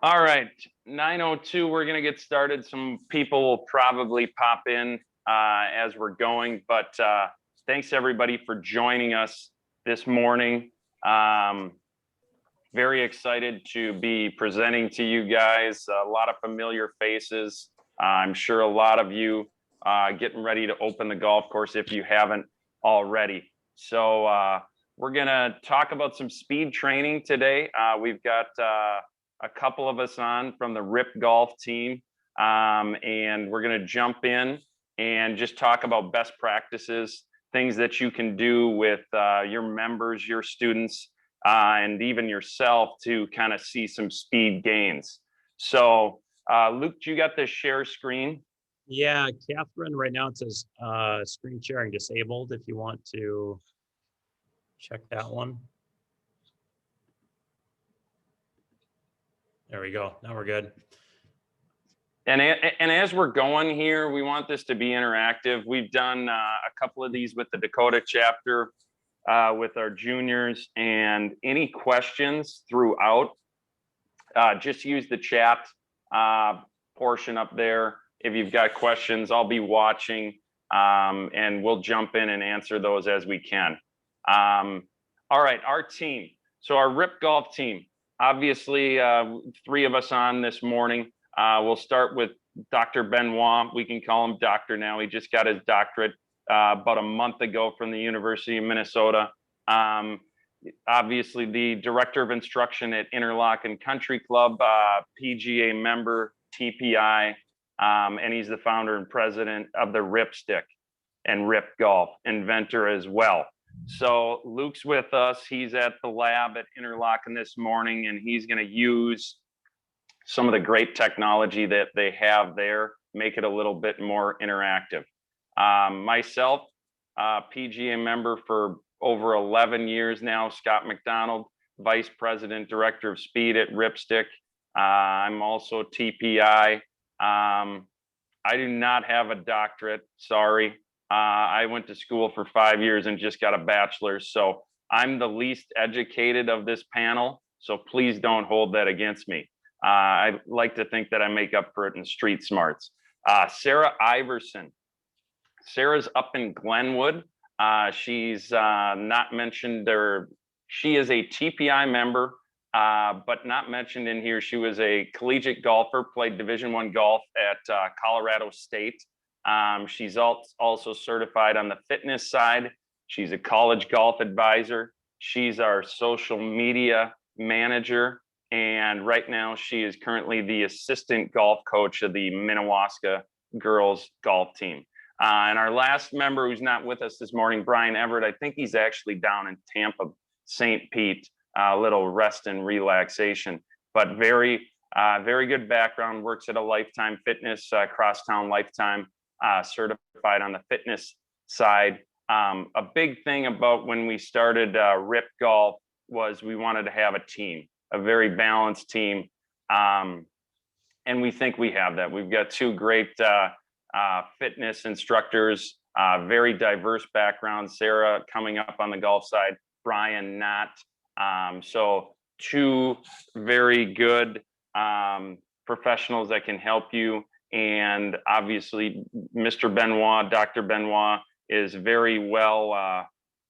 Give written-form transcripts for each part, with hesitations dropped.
All right, 9:02. We're gonna get started. Some people will probably pop in as we're going, but thanks everybody for joining us this morning. Um, very excited to be presenting to you guys. A lot of familiar faces. I'm sure a lot of you getting ready to open the golf course if you haven't already. So we're gonna talk about some speed training today. We've got a couple of us on from the RIP golf team, and we're gonna jump in and just talk about best practices, things that you can do with your members, your students, and even yourself to kind of see some speed gains. So, Luke, you got the share screen? Yeah, Catherine, right now it says screen sharing disabled if you want to check that one. There we go. Now we're good. And as we're going here, we want this to be interactive. We've done a couple of these with the Dakota chapter with our juniors, and any questions throughout, just use the chat portion up there. If you've got questions, I'll be watching, and we'll jump in and answer those as we can. All right, our team. So our RIP golf team, obviously three of us on this morning. We'll start with Dr. Benoit. We can call him doctor now. He just got his doctorate about a month ago from the University of Minnesota. Obviously the director of instruction at Interlochen Country Club, PGA member, TPI, and he's the founder and president of the RIP Stick and RIP Golf, inventor as well. So Luke's with us. He's at the lab at Interlochen this morning, and he's going to use some of the great technology that they have there, make it a little bit more interactive. Myself, PGA member for over 11 years now, Scott McDonald, Vice President, Director of Speed at Ripstick. I'm also TPI. I do not have a doctorate, sorry. I went to school for 5 years and just got a bachelor's, so I'm the least educated of this panel, so please don't hold that against me. I like to think that I make up for it in street smarts. Sarah Iverson. Sarah's up in Glenwood. She's not mentioned there. She is a TPI member, but not mentioned in here. She was a collegiate golfer, played Division I golf at Colorado State. She's also certified on the fitness side. She's a college golf advisor. She's our social media manager. And right now she is currently the assistant golf coach of the Minnewaska girls golf team. And our last member who's not with us this morning, Brian Everett, I think he's actually down in Tampa, St. Pete, a little rest and relaxation, but very good background, works at a Lifetime Fitness, Crosstown Lifetime, certified on the fitness side. A big thing about when we started RIP Golf was we wanted to have a team, a very balanced team. And we think we have that. We've got two great fitness instructors, very diverse backgrounds. Sarah coming up on the golf side, Brian not. So two very good professionals that can help you. And obviously, Mr. Benoit, Dr. Benoit, is very well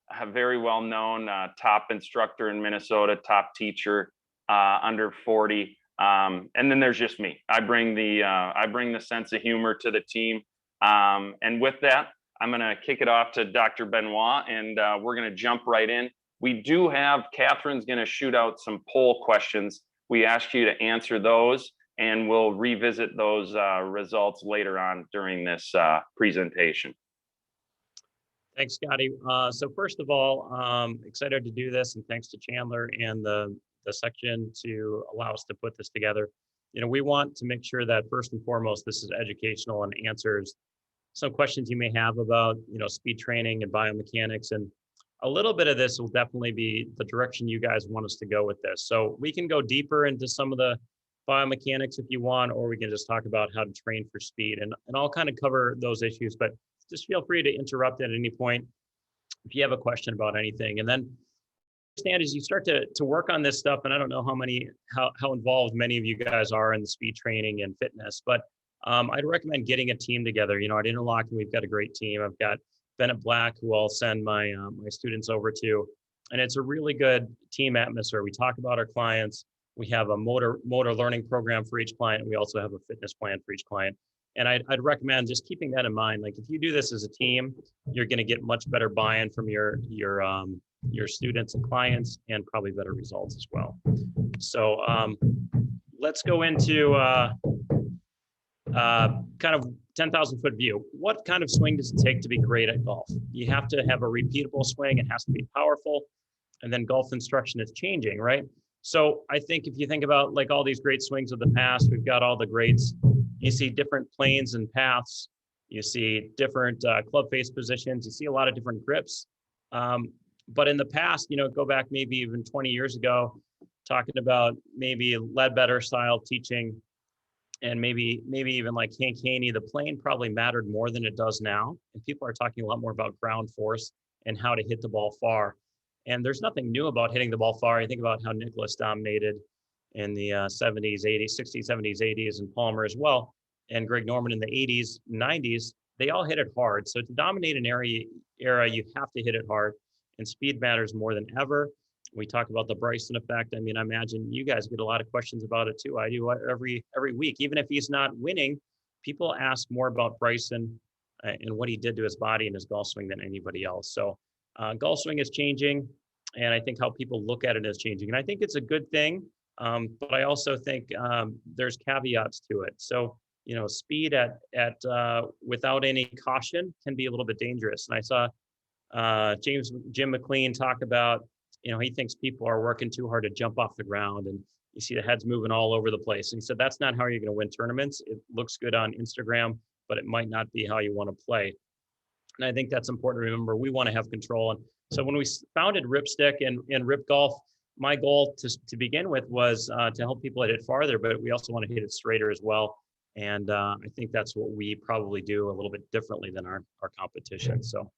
known, top instructor in Minnesota, top teacher, under 40. And then there's just me. I bring the sense of humor to the team. And with that, I'm going to kick it off to Dr. Benoit, and we're going to jump right in. We do have, Catherine's going to shoot out some poll questions. We ask you to answer those, and we'll revisit those results later on during this presentation. Thanks, Scotty. So first of all, excited to do this, and thanks to Chandler and the section to allow us to put this together. You know, we want to make sure that first and foremost, this is educational and answers some questions you may have about, speed training and biomechanics. And a little bit of this will definitely be the direction you guys want us to go with this. So we can go deeper into some of the biomechanics if you want, or we can just talk about how to train for speed. And I'll kind of cover those issues, but just feel free to interrupt at any point if you have a question about anything. And then understand as you start to work on this stuff, and I don't know how involved many of you guys are in the speed training and fitness, but I'd recommend getting a team together. At Interlochen, we've got a great team. I've got Bennett Black, who I'll send my students over to, and it's a really good team atmosphere. We talk about our clients. We have a motor learning program for each client. We also have a fitness plan for each client. And I'd recommend just keeping that in mind. Like if you do this as a team, you're going to get much better buy-in from your students and clients, and probably better results as well. So let's go into kind of 10,000 foot view. What kind of swing does it take to be great at golf? You have to have a repeatable swing. It has to be powerful. And then golf instruction is changing, right? So I think if you think about like all these great swings of the past, we've got all the greats. You see different planes and paths. You see different club face positions. You see a lot of different grips. But in the past, go back maybe even 20 years ago, talking about maybe Ledbetter style teaching, and maybe even like Hank Haney, the plane probably mattered more than it does now. And people are talking a lot more about ground force and how to hit the ball far. And there's nothing new about hitting the ball far. You think about how Nicklaus dominated in the 70s, 80s, 60s, 70s, 80s, and Palmer as well. And Greg Norman in the 80s, 90s, they all hit it hard. So to dominate an era, you have to hit it hard. And speed matters more than ever. We talk about the Bryson effect. I mean, I imagine you guys get a lot of questions about it too. I do every week. Even if he's not winning, people ask more about Bryson and what he did to his body and his golf swing than anybody else. So golf swing is changing, and I think how people look at it is changing. And I think it's a good thing, but I also think there's caveats to it. So, speed at without any caution can be a little bit dangerous. And I saw Jim McLean talk about, he thinks people are working too hard to jump off the ground, and you see the heads moving all over the place. And he said, that's not how you're going to win tournaments. It looks good on Instagram, but it might not be how you want to play. And I think that's important to remember. We want to have control. And so when we founded Ripstick and Rip Golf, my goal to begin with was to help people hit it farther, but we also want to hit it straighter as well. And I think that's what we probably do a little bit differently than our competition. So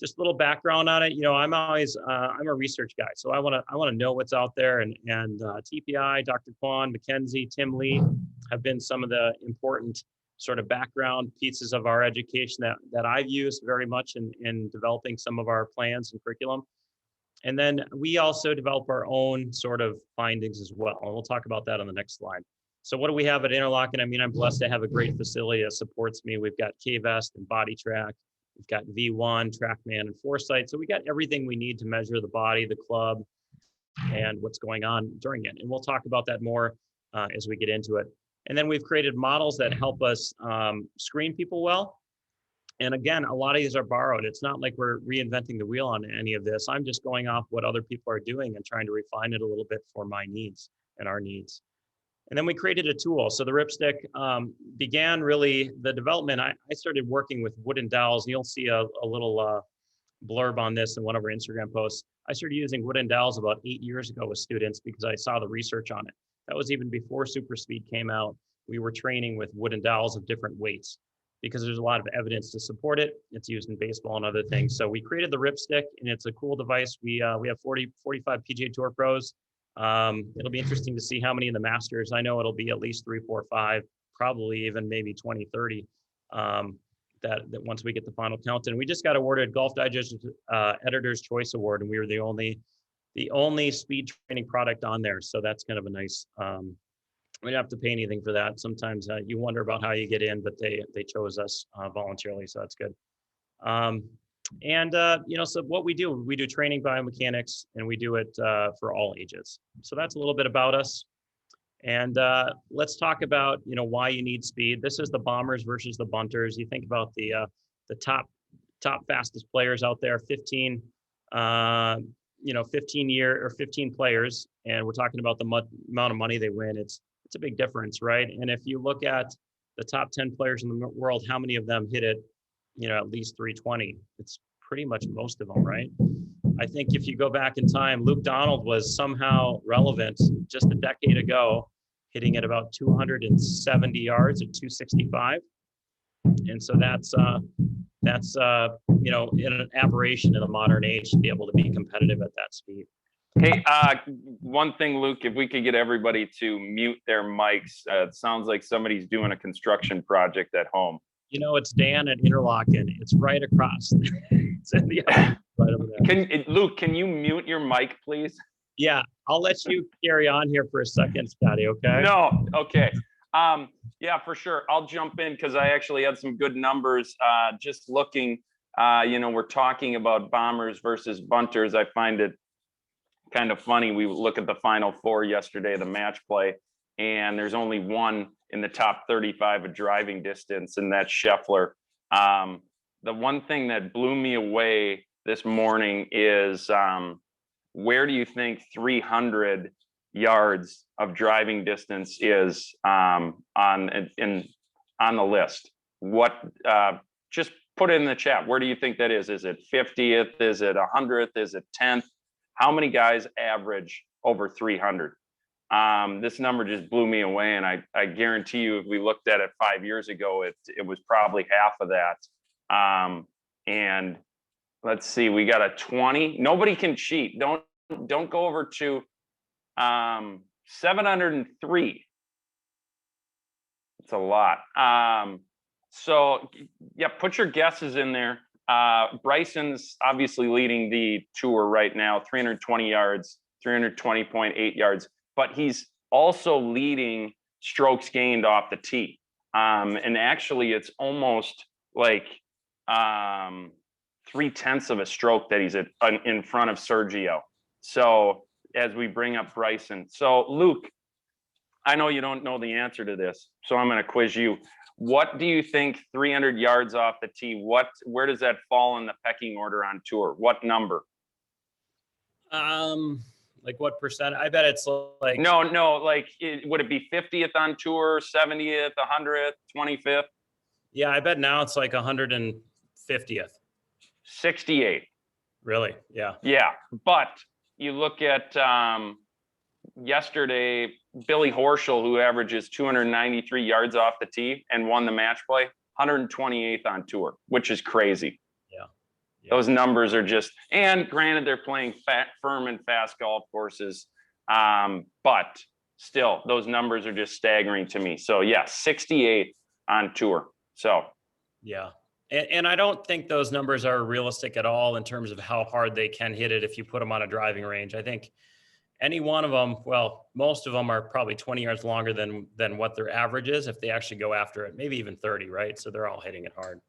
just a little background on it. I'm a research guy. So I want to know what's out there. And TPI, Dr. Kwan, McKenzie, Tim Lee have been some of the important sort of background pieces of our education that I've used very much in developing some of our plans and curriculum. And then we also develop our own sort of findings as well. And we'll talk about that on the next slide. So what do we have at Interlochen? I mean, I'm blessed to have a great facility that supports me. We've got K-Vest and Body Track. We've got V1, TrackMan, and Foresight. So we got everything we need to measure the body, the club, and what's going on during it. And we'll talk about that more as we get into it. And then we've created models that help us screen people well. And again, a lot of these are borrowed. It's not like we're reinventing the wheel on any of this. I'm just going off what other people are doing and trying to refine it a little bit for my needs and our needs. And then we created a tool. So the Ripstick began really the development. I started working with wooden dowels. And you'll see a little blurb on this in one of our Instagram posts. I started using wooden dowels about 8 years ago with students because I saw the research on it. That was even before Super Speed came out. We were training with wooden dowels of different weights because there's a lot of evidence to support it. It's used in baseball and other things. So we created the Ripstick, and it's a cool device. We have 45 PGA Tour pros. It'll be interesting to see how many in the Masters. I know it'll be at least 3, 4, 5, probably even maybe 20, 30. That once we get the final count. And we just got awarded Golf Digest Editor's Choice Award, and we were the only speed training product on there. So that's kind of a nice. We don't have to pay anything for that. Sometimes you wonder about how you get in, but they chose us voluntarily, so that's good. So what we do training biomechanics, and we do it for all ages. So that's a little bit about us. And let's talk about, why you need speed. This is the bombers versus the bunters. You think about the top fastest players out there, 15 players, and we're talking about the amount of money they win. It's a big difference, right? And if you look at the top 10 players in the world, how many of them hit it, at least 320? It's pretty much most of them, right? I think if you go back in time, Luke Donald was somehow relevant just a decade ago, hitting at about 270 yards at 265. And so that's an aberration in the modern age to be able to be competitive at that speed. Hey, one thing, Luke, if we could get everybody to mute their mics, it sounds like somebody's doing a construction project at home. You know, it's Dan at Interlochen. It's right across. It's in the other, right over there. Luke, can you mute your mic, please? Yeah, I'll let you carry on here for a second, Scotty, okay? No, okay. Yeah, for sure. I'll jump in because I actually had some good numbers. Just looking, we're talking about bombers versus bunters. I find it kind of funny. We look at the final four yesterday, the match play, and there's only one in the top 35 of driving distance, and that's Scheffler. The one thing that blew me away this morning is where do you think 300 yards of driving distance is on the list? What just put it in the chat. Where do you think that is? Is it 50th? Is it 100th? Is it 10th? How many guys average over 300? This number just blew me away, and I guarantee you, if we looked at it 5 years ago, it was probably half of that. And let's see, we got a 20. Nobody can cheat. Don't go over to 703. It's a lot. So yeah, put your guesses in there. Bryson's obviously leading the tour right now, 320 yards, 320.8 yards, but he's also leading strokes gained off the tee. And actually it's almost like 0.3 of a stroke that he's in front of Sergio. So as we bring up Bryson. So Luke, I know you don't know the answer to this, so I'm going to quiz you. What do you think 300 yards off the tee? Where does that fall in the pecking order on tour? What number? Like what percent? I bet it's like no. Like, would it be 50th on tour, 70th, 100th, 25th? Yeah, I bet now it's like 150th. 68. Really? Yeah. Yeah, but you look at yesterday, Billy Horschel, who averages 293 yards off the tee and won the match play, 128th on tour, which is crazy. Yeah. Those numbers are just, and granted, they're playing firm and fast golf courses, but still, those numbers are just staggering to me. So yeah, 68 on tour. So yeah. And I don't think those numbers are realistic at all in terms of how hard they can hit it if you put them on a driving range. I think any one of them, well, most of them are probably 20 yards longer than what their average is if they actually go after it, maybe even 30, right? So they're all hitting it hard.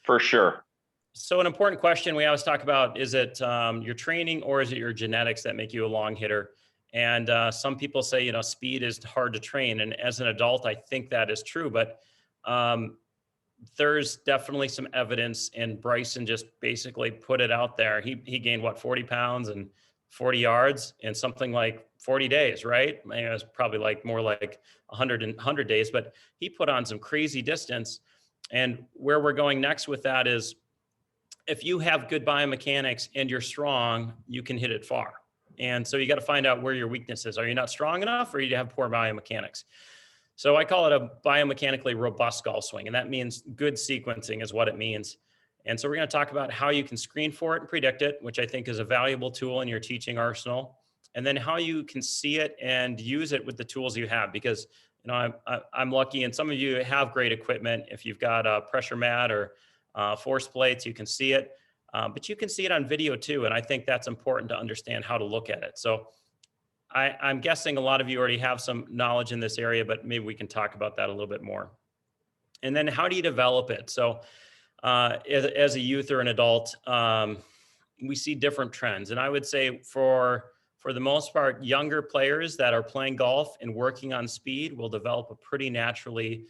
For sure. So an important question we always talk about, is it your training or is it your genetics that make you a long hitter? And some people say, speed is hard to train. And as an adult, I think that is true. But there's definitely some evidence, and Bryson just basically put it out there. He gained 40 pounds and 40 yards in something like 40 days, right? I mean, it was probably more like 100 days, but he put on some crazy distance. And where we're going next with that is, if you have good biomechanics and you're strong, you can hit it far. And so you got to find out where your weakness is. Are you not strong enough, or you have poor biomechanics? So I call it a biomechanically robust golf swing, and that means good sequencing is what it means. And so we're going to talk about how you can screen for it and predict it, which I think is a valuable tool in your teaching arsenal, and then how you can see it and use it with the tools you have. Because I'm lucky, and some of you have great equipment. If you've got a pressure mat or force plates, you can see it, but you can see it on video too. And I think that's important to understand how to look at it. So I'm guessing a lot of you already have some knowledge in this area, but maybe we can talk about that a little bit more. And then how do you develop it? So as a youth or an adult, we see different trends. And I would say for the most part, younger players that are playing golf and working on speed will develop a pretty naturally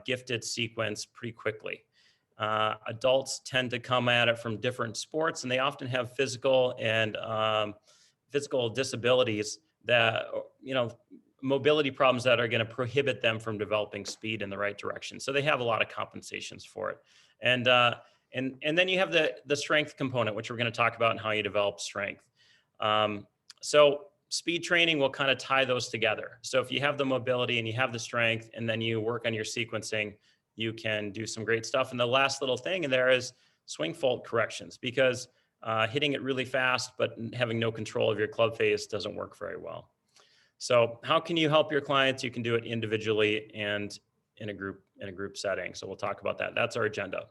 gifted sequence pretty quickly. Adults tend to come at it from different sports, and they often have physical disabilities that, mobility problems that are going to prohibit them from developing speed in the right direction. So they have a lot of compensations for it. And then you have the strength component, which we're going to talk about, and how you develop strength. So speed training will kind of tie those together. So if you have the mobility and you have the strength, and then you work on your sequencing, you can do some great stuff. And the last little thing in there is swing fault corrections, because hitting it really fast, but having no control of your club face doesn't work very well. So how can you help your clients? You can do it individually and in a group setting. So we'll talk about that. That's our agenda.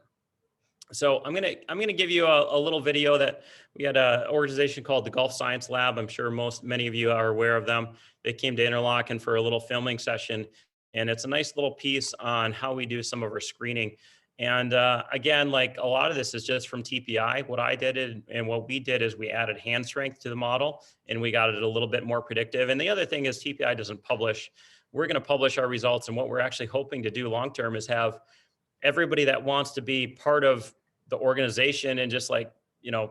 So I'm gonna give you a little video that we had an organization called the Golf Science Lab. I'm sure many of you are aware of them. They came to Interlochen for a little filming session, and it's a nice little piece on how we do some of our screening. And again, like a lot of this is just from TPI. What I did and what we did is we added hand strength to the model, and we got it a little bit more predictive. And the other thing is TPI doesn't publish. We're going to publish our results, and what we're actually hoping to do long term is have everybody that wants to be part of the organization and just like,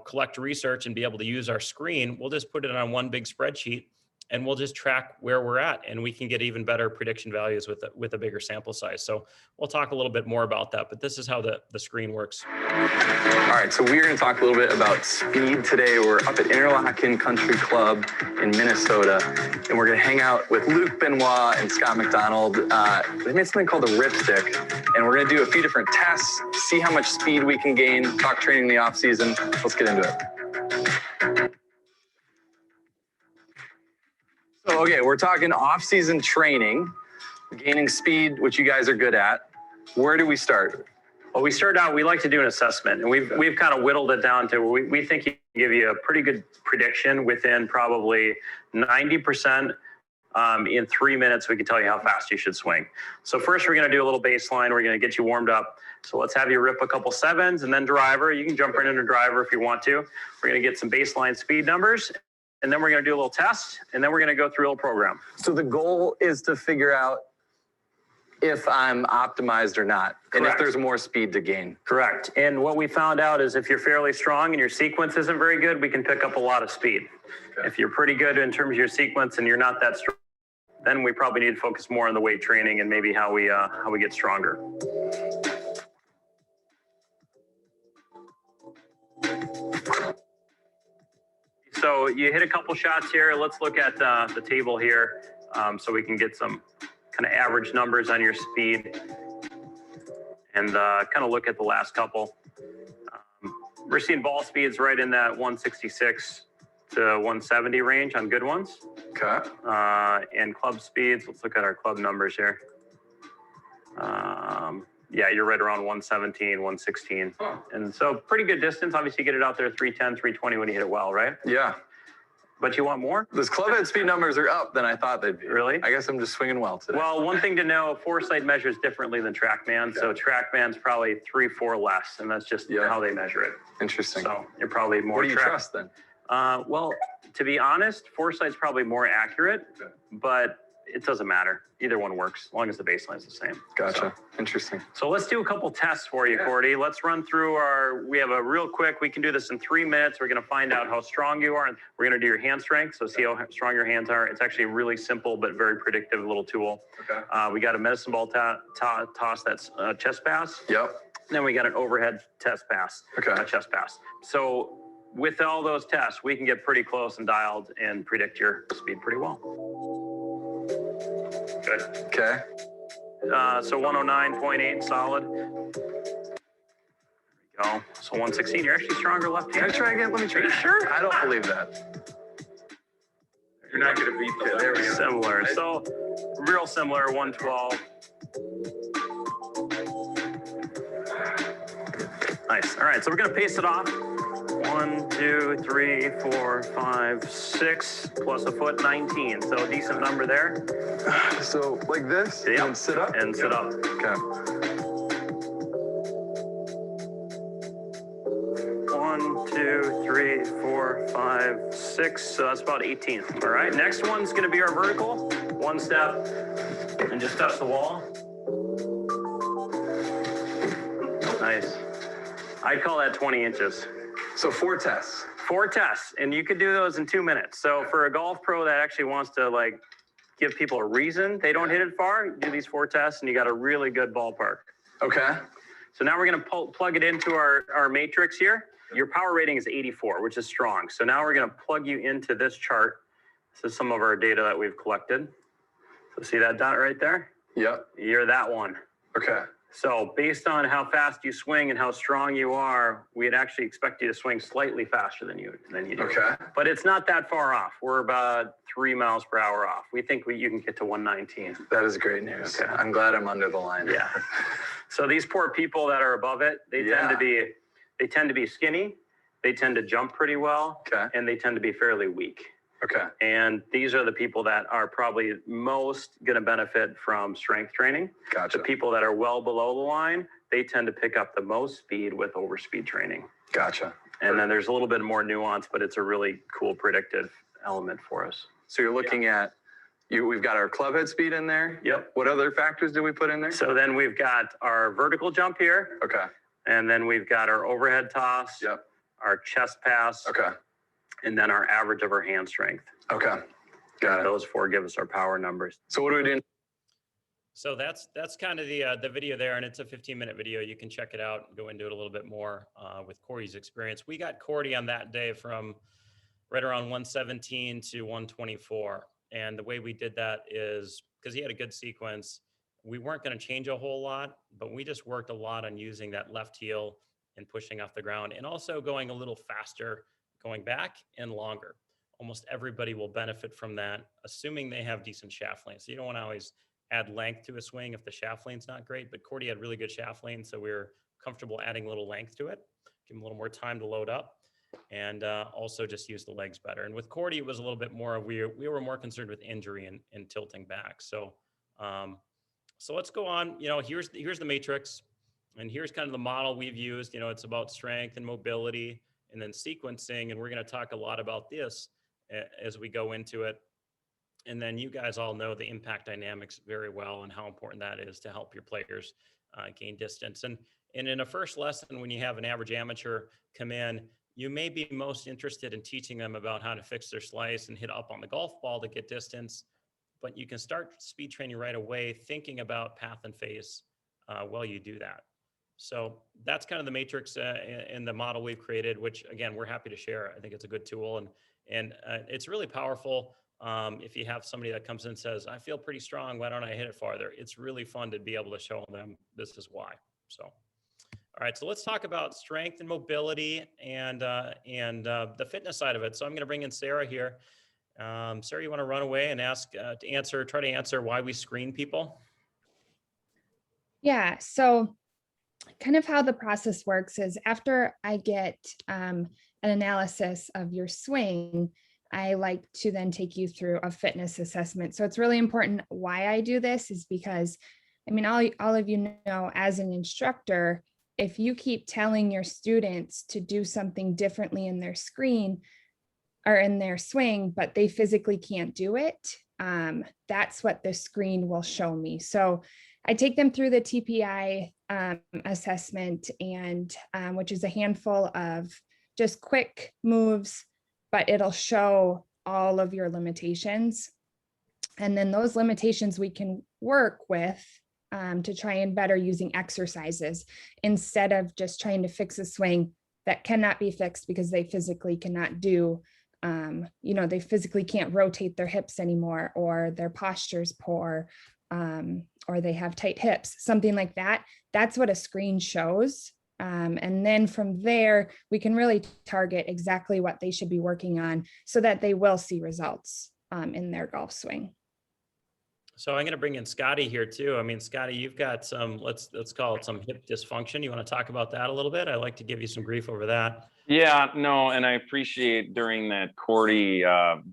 collect research and be able to use our screen, we'll just put it on one big spreadsheet and we'll just track where we're at, and we can get even better prediction values with a bigger sample size. So we'll talk a little bit more about that, but this is how the screen works. All right, so we're going to talk a little bit about speed today. We're up at Interlochen Country Club in Minnesota, and we're going to hang out with Luke Benoit and Scott McDonald. They made something called the Ripstick, and we're going to do a few different tests, see how much speed we can gain, talk training in the off season. Let's get into it. So, okay, we're talking off-season training, gaining speed, which you guys are good at. Where do we start? Well, we start out, we like to do an assessment, and we've kind of whittled it down to we think it can give you a pretty good prediction within probably 90%. In 3 minutes, we can tell you how fast you should swing. So first, we're going to do a little baseline. We're going to get you warmed up. So let's have you rip a couple sevens and then driver. You can jump right into driver if you want to. We're going to get some baseline speed numbers. And then we're going to do a little test, and then we're going to go through a little program. So the goal is to figure out if I'm optimized or not, and if there's more speed to gain. Correct. And what we found out is if you're fairly strong and your sequence isn't very good, we can pick up a lot of speed. Okay. If you're pretty good in terms of your sequence and you're not that strong, then we probably need to focus more on the weight training and maybe how we get stronger. So you hit a couple shots here. Let's look at the table here so we can get some kind of average numbers on your speed and kind of look at the last couple. We're seeing ball speeds right in that 166 to 170 range on good ones. Okay. And club speeds, let's look at our club numbers here. Yeah, you're right around 117, 116. Oh. And so pretty good distance. Obviously, you get it out there 310, 320 when you hit it well, right? Yeah. But you want more? Those club head speed numbers are up than I thought they'd be. Really? I guess I'm just swinging well today. Well, one thing to know, Foresight measures differently than TrackMan. Okay. So TrackMan's probably 3-4 less, and that's just how they measure it. Interesting. So you're probably more. What do you trust then? Well, to be honest, Foresight's probably more accurate, but it doesn't matter. Either one works as long as the baseline's the same. Gotcha. So, interesting. So let's do a couple tests for you, Cordy. Let's run through we have a real quick, we can do this in 3 minutes. We're going to find out how strong you are. And we're going to do your hand strength. So see how strong your hands are. It's actually a really simple, but very predictive little tool. Okay. We got a medicine ball toss that's chest pass. Yep. And then we got an overhead test pass. Okay. Chest pass. So with all those tests, we can get pretty close and dialed and predict your speed pretty well. Good. Okay. So 109.8 solid. There we go. So 116. You're actually stronger left hand. Can I try again? Let me try. Are you sure? I don't believe that. You're not going to beat that. There we go. Similar. So real similar. 112. Nice. All right. So we're going to pace it off. 1, 2, 3, 4, 5, 6, plus a foot, 19. So a decent number there. So like this? Yep. And sit up? And sit up. Okay. 1, 2, 3, 4, 5, 6. So that's about 18. All right. Next one's going to be our vertical. One step and just touch the wall. Nice. I'd call that 20 inches. So 4 tests. 4 tests, and you could do those in 2 minutes. So for a golf pro that actually wants to like give people a reason they don't hit it far, do these 4 tests and you got a really good ballpark. Okay. So now we're going to plug it into our matrix here. Your power rating is 84, which is strong. So now we're going to plug you into this chart. This is some of our data that we've collected. So see that dot right there? Yep. You're that one. Okay. So based on how fast you swing and how strong you are, we'd actually expect you to swing slightly faster than you do. Okay. But it's not that far off. We're about 3 miles per hour off. We think you can get to 119. That is great news. Okay. I'm glad I'm under the line. Yeah. So these poor people that are above it, they tend to be skinny. They tend to jump pretty well. Okay. And they tend to be fairly weak. Okay. And these are the people that are probably most going to benefit from strength training. Gotcha. The people that are well below the line, they tend to pick up the most speed with overspeed training. Gotcha. And then there's a little bit more nuance, but it's a really cool predictive element for us. So you're looking at, we've got our club head speed in there. Yep. What other factors do we put in there? So then we've got our vertical jump here. Okay. And then we've got our overhead toss. Yep. Our chest pass. Okay. And then our average of our hand strength. Okay. Got it. Those four give us our power numbers. So what do we do? So that's kind of the video there, and it's a 15-minute video. You can check it out and go into it a little bit more with Cordy's experience. We got Cordy on that day from right around 117 to 124. And the way we did that is because he had a good sequence, we weren't going to change a whole lot, but we just worked a lot on using that left heel and pushing off the ground, and also going a little faster, going back and longer. Almost everybody will benefit from that, assuming they have decent shaft length. So you don't want to always add length to a swing if the shaft lane's not great, but Cordy had really good shaft lane, so we were comfortable adding a little length to it, give him a little more time to load up, and also just use the legs better. And with Cordy, it was a little bit more, we were more concerned with injury and tilting back. So let's go on. Here's the matrix, and here's kind of the model we've used. It's about strength and mobility and then sequencing, and we're going to talk a lot about this as we go into it. And then you guys all know the impact dynamics very well and how important that is to help your players gain distance. And in a first lesson, when you have an average amateur come in, you may be most interested in teaching them about how to fix their slice and hit up on the golf ball to get distance. But you can start speed training right away, thinking about path and face while you do that. So that's kind of the matrix in the model we've created, which again, we're happy to share. I think it's a good tool, and it's really powerful. If you have somebody that comes in and says, I feel pretty strong, why don't I hit it farther? It's really fun to be able to show them this is why. So, all right, so let's talk about strength and mobility and the fitness side of it. So I'm going to bring in Sarah here. Sarah, you want to run away and try to answer why we screen people? Yeah, so kind of how the process works is after I get an analysis of your swing, I like to then take you through a fitness assessment. So it's really important why I do this is because, all of you know, as an instructor, if you keep telling your students to do something differently in their screen or in their swing, but they physically can't do it, that's what the screen will show me. So I take them through the TPI assessment, and which is a handful of just quick moves, but it'll show all of your limitations. And then those limitations we can work with to try and better using exercises instead of just trying to fix a swing that cannot be fixed because they physically cannot do, they physically can't rotate their hips anymore, or their posture's poor, or they have tight hips, something like that. That's what a screen shows. And then from there, we can really target exactly what they should be working on so that they will see results in their golf swing. So I'm going to bring in Scotty here too. Scotty, you've got some, let's call it some hip dysfunction. You want to talk about that a little bit? I'd like to give you some grief over that. Yeah, no, and I appreciate during that Cordy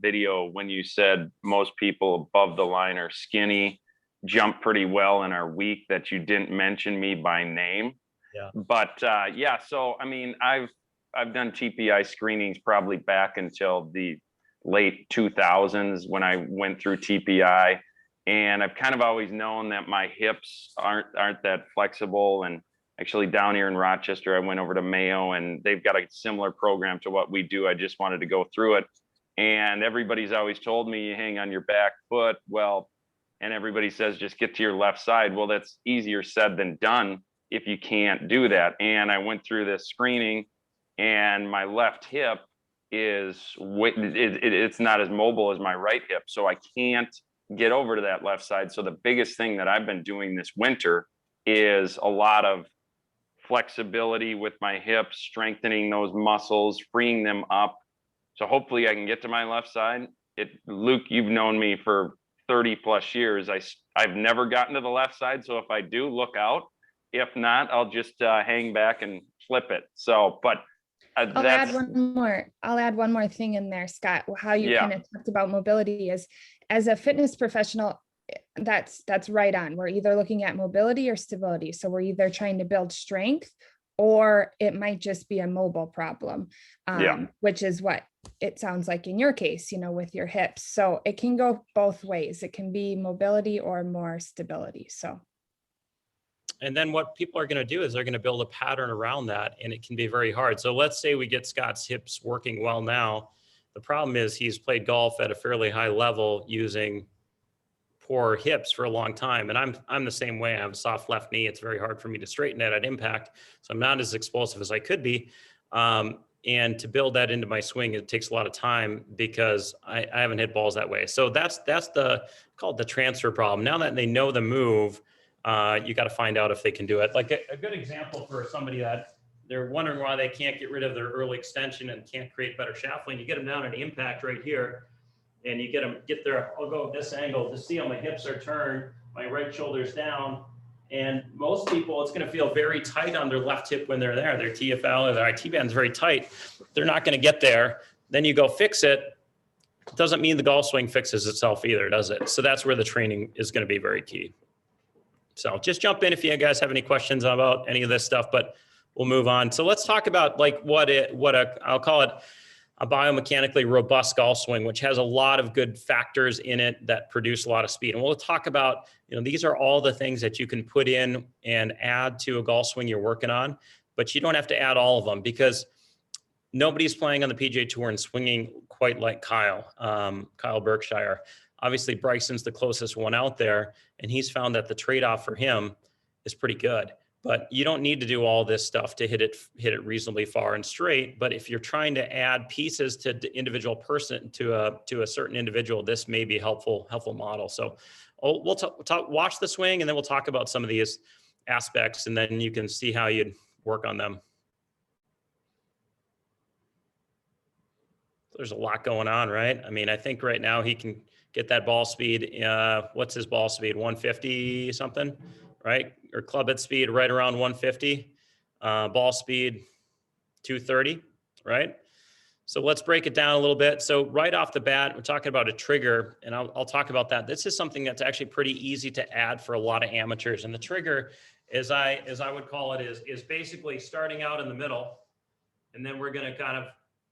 video when you said most people above the line are skinny, jump pretty well, and are weak, that you didn't mention me by name. Yeah. But so I've done TPI screenings probably back until the late 2000s when I went through TPI, and I've kind of always known that my hips aren't that flexible. And actually down here in Rochester, I went over to Mayo, and they've got a similar program to what we do. I just wanted to go through it, and everybody's always told me you hang on your back foot. Well, and everybody says just get to your left side. Well, that's easier said than done if you can't do that. And I went through this screening, and my left hip it's not as mobile as my right hip. So I can't get over to that left side. So the biggest thing that I've been doing this winter is a lot of flexibility with my hips, strengthening those muscles, freeing them up. So hopefully I can get to my left side. Luke, you've known me for 30 plus years. I've never gotten to the left side. So if I do, look out. If not, I'll just hang back and flip it. So, but I'll add one more thing in there, Scott. How you kind of talked about mobility is, as a fitness professional, that's right on. We're either looking at mobility or stability. So we're either trying to build strength, or it might just be a mobile problem, which is what it sounds like in your case, with your hips. So it can go both ways. It can be mobility or more stability. So. And then what people are going to do is they're going to build a pattern around that, and it can be very hard. So let's say we get Scott's hips working well now. The problem is he's played golf at a fairly high level using poor hips for a long time. And I'm the same way. I have a soft left knee. It's very hard for me to straighten it at impact. So I'm not as explosive as I could be. And to build that into my swing, it takes a lot of time because I haven't hit balls that way. So that's called the transfer problem. Now that they know the move, you got to find out if they can do it. Like a good example for somebody that they're wondering why they can't get rid of their early extension and can't create better shaft lean. You get them down at impact right here, and you get there. I'll go this angle to see how my hips are turned, my right shoulder's down. And most people, it's going to feel very tight on their left hip when they're there. Their TFL or their IT band's very tight. They're not going to get there. Then you go fix it. Doesn't mean the golf swing fixes itself either, does it? So that's where the training is going to be very key. So just jump in if you guys have any questions about any of this stuff, but we'll move on. So let's talk about like I'll call it a biomechanically robust golf swing, which has a lot of good factors in it that produce a lot of speed. And we'll talk about, these are all the things that you can put in and add to a golf swing you're working on, but you don't have to add all of them because nobody's playing on the PGA Tour and swinging quite like Kyle Berkshire. Obviously, Bryson's the closest one out there, and he's found that the trade-off for him is pretty good. But you don't need to do all this stuff to hit it reasonably far and straight. But if you're trying to add pieces to the individual person, to a certain individual, this may be a helpful model. So we'll watch the swing, and then we'll talk about some of these aspects, and then you can see how you'd work on them. There's a lot going on, right? I mean, I think right now he can get that ball speed. What's his ball speed? 150 something, right? Or club head speed right around 150. Ball speed 230, right? So let's break it down a little bit. So right off the bat, we're talking about a trigger, and I'll talk about that. This is something that's actually pretty easy to add for a lot of amateurs. And the trigger, as I would call it, is basically starting out in the middle, and then we're going to kind of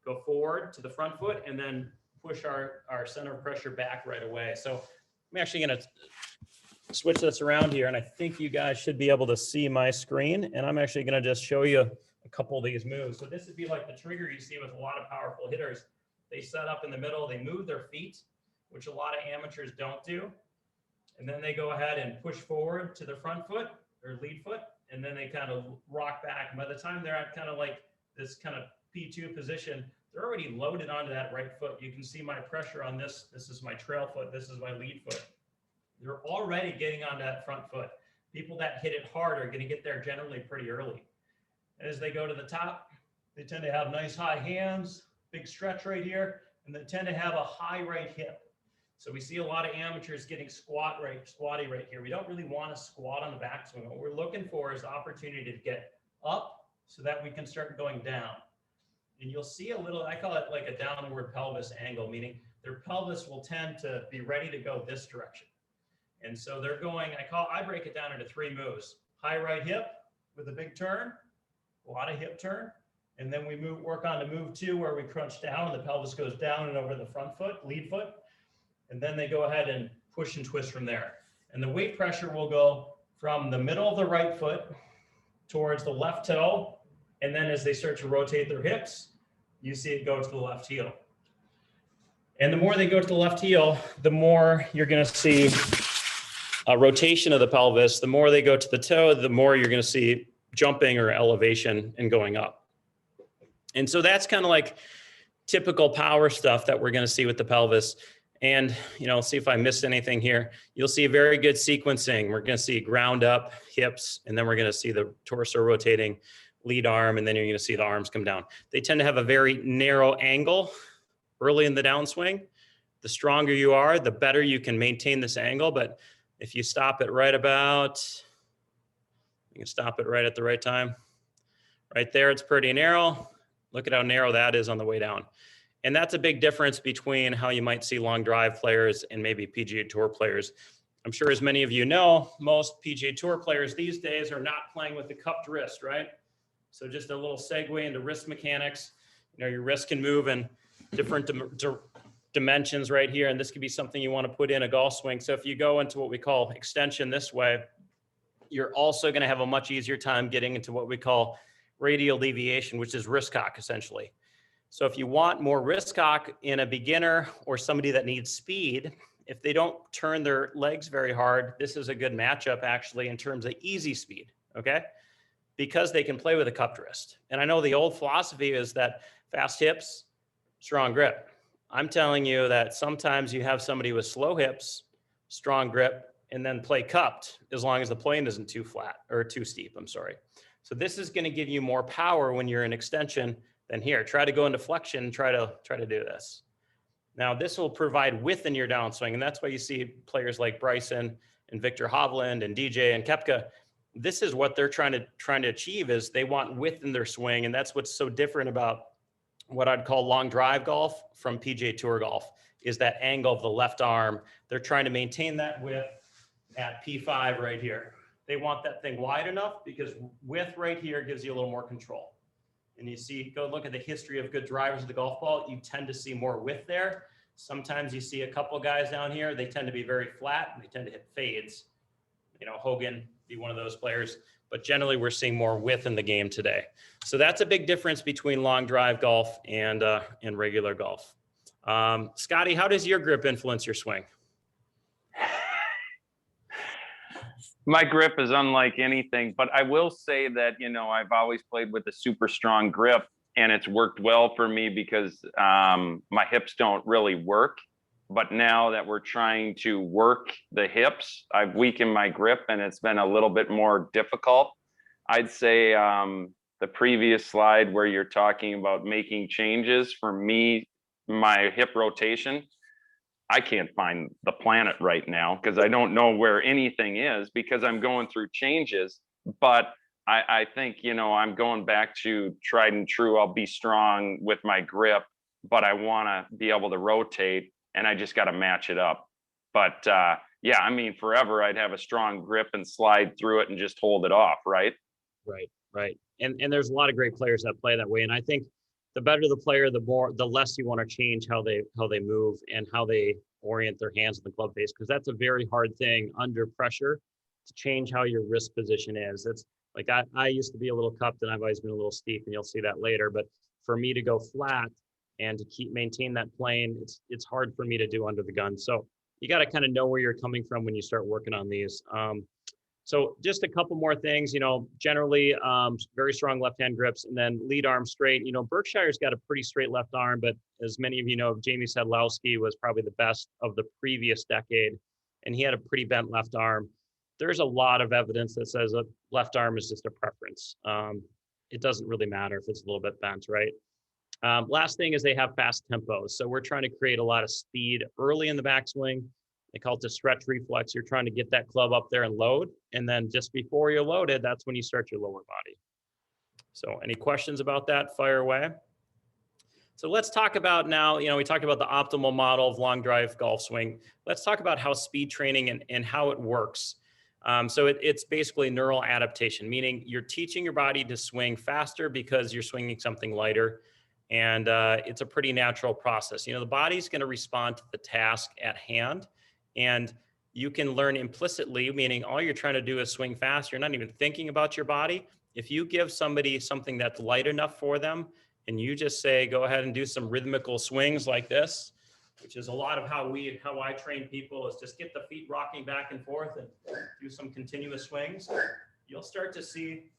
go forward to the front foot and then push our center of pressure back right away. So I'm actually going to switch this around here, and I think you guys should be able to see my screen, and I'm actually going to just show you a couple of these moves. So this would be like the trigger you see with a lot of powerful hitters. They set up in the middle, they move their feet, which a lot of amateurs don't do, and then they go ahead and push forward to the front foot or lead foot, and then they kind of rock back. And by the time they're at kind of like this kind of P2 position, they're already loaded onto that right foot. You can see my pressure on this. This is my trail foot. This is my lead foot. They're already getting on that front foot. People that hit it hard are going to get there generally pretty early. As they go to the top, they tend to have nice high hands, big stretch right here, and they tend to have a high right hip. So we see a lot of amateurs getting squatty right here. We don't really want to squat on the backswing. What we're looking for is the opportunity to get up so that we can start going down. And you'll see a little, I call it like a downward pelvis angle, meaning their pelvis will tend to be ready to go this direction. And so they're going, I break it down into 3 moves. High right hip with a big turn, a lot of hip turn. And then we work on to move 2 where we crunch down, the pelvis goes down and over the front foot, lead foot. And then they go ahead and push and twist from there. And the weight pressure will go from the middle of the right foot towards the left toe. And then as they start to rotate their hips, you see it go to the left heel. And the more they go to the left heel, the more you're going to see a rotation of the pelvis. The more they go to the toe, the more you're going to see jumping or elevation and going up. And so that's kind of like typical power stuff that we're going to see with the pelvis. And, see if I missed anything here. You'll see very good sequencing. We're going to see ground up, hips, and then we're going to see the torso rotating, lead arm, and then you're going to see the arms come down. They tend to have a very narrow angle early in the downswing. The stronger you are, the better you can maintain this angle. But if you stop it right about, you can stop it right at the right time. Right there, it's pretty narrow. Look at how narrow that is on the way down. And that's a big difference between how you might see long drive players and maybe PGA Tour players. I'm sure as many of you know, most PGA Tour players these days are not playing with the cupped wrist, right? So just a little segue into wrist mechanics. Your wrist can move in different dimensions right here, and this could be something you want to put in a golf swing. So if you go into what we call extension this way, you're also going to have a much easier time getting into what we call radial deviation, which is wrist cock essentially. So if you want more wrist cock in a beginner or somebody that needs speed, if they don't turn their legs very hard, this is a good matchup actually in terms of easy speed, okay? Because they can play with a cupped wrist. And I know the old philosophy is that fast hips, strong grip. I'm telling you that sometimes you have somebody with slow hips, strong grip, and then play cupped as long as the plane isn't too flat or too steep, I'm sorry. So this is going to give you more power when you're in extension than here. Try to go into flexion, try to do this. Now this will provide width in your downswing, and that's why you see players like Bryson and Victor Hovland and DJ and Koepka. This is what they're trying to achieve, is they want width in their swing, and that's what's so different about what I'd call long drive golf from PGA Tour golf, is that angle of the left arm. They're trying to maintain that width at P5 right here. They want that thing wide enough because width right here gives you a little more control. And you see, go look at the history of good drivers of the golf ball, you tend to see more width there. Sometimes you see a couple guys down here, they tend to be very flat and they tend to hit fades. Hogan be one of those players, but generally we're seeing more width in the game today. So that's a big difference between long drive golf and regular golf. Scotty, how does your grip influence your swing? My grip is unlike anything, but I will say that, I've always played with a super strong grip, and it's worked well for me because my hips don't really work. But now that we're trying to work the hips, I've weakened my grip and it's been a little bit more difficult. I'd say the previous slide where you're talking about making changes, for me, my hip rotation, I can't find the planet right now because I don't know where anything is because I'm going through changes. But I think, I'm going back to tried and true. I'll be strong with my grip, but I want to be able to rotate, and I just got to match it up. But yeah, forever I'd have a strong grip and slide through it and just hold it off, right? Right. And there's a lot of great players that play that way. And I think the better the player, the less you want to change how they move and how they orient their hands in the club face, because that's a very hard thing under pressure to change how your wrist position is. It's like I used to be a little cupped and I've always been a little steep, and you'll see that later. But for me to go flat and to maintain that plane, it's hard for me to do under the gun. So you got to kind of know where you're coming from when you start working on these. So just a couple more things, generally very strong left-hand grips, and then lead arm straight. Berkshire's got a pretty straight left arm, but as many of you know, Jamie Sadlowski was probably the best of the previous decade, and he had a pretty bent left arm. There's a lot of evidence that says a left arm is just a preference. It doesn't really matter if it's a little bit bent, right? Last thing is they have fast tempos. So we're trying to create a lot of speed early in the backswing. They call it the stretch reflex. You're trying to get that club up there and load. And then just before you're loaded, that's when you start your lower body. So any questions about that? Fire away. So let's talk about now, we talked about the optimal model of long drive golf swing. Let's talk about how speed training and how it works. So it's basically neural adaptation, meaning you're teaching your body to swing faster because you're swinging something lighter. And it's a pretty natural process. The body's going to respond to the task at hand. And you can learn implicitly, meaning all you're trying to do is swing fast. You're not even thinking about your body. If you give somebody something that's light enough for them, and you just say, go ahead and do some rhythmical swings like this, which is a lot of how I train people, is just get the feet rocking back and forth and do some continuous swings. You'll start to see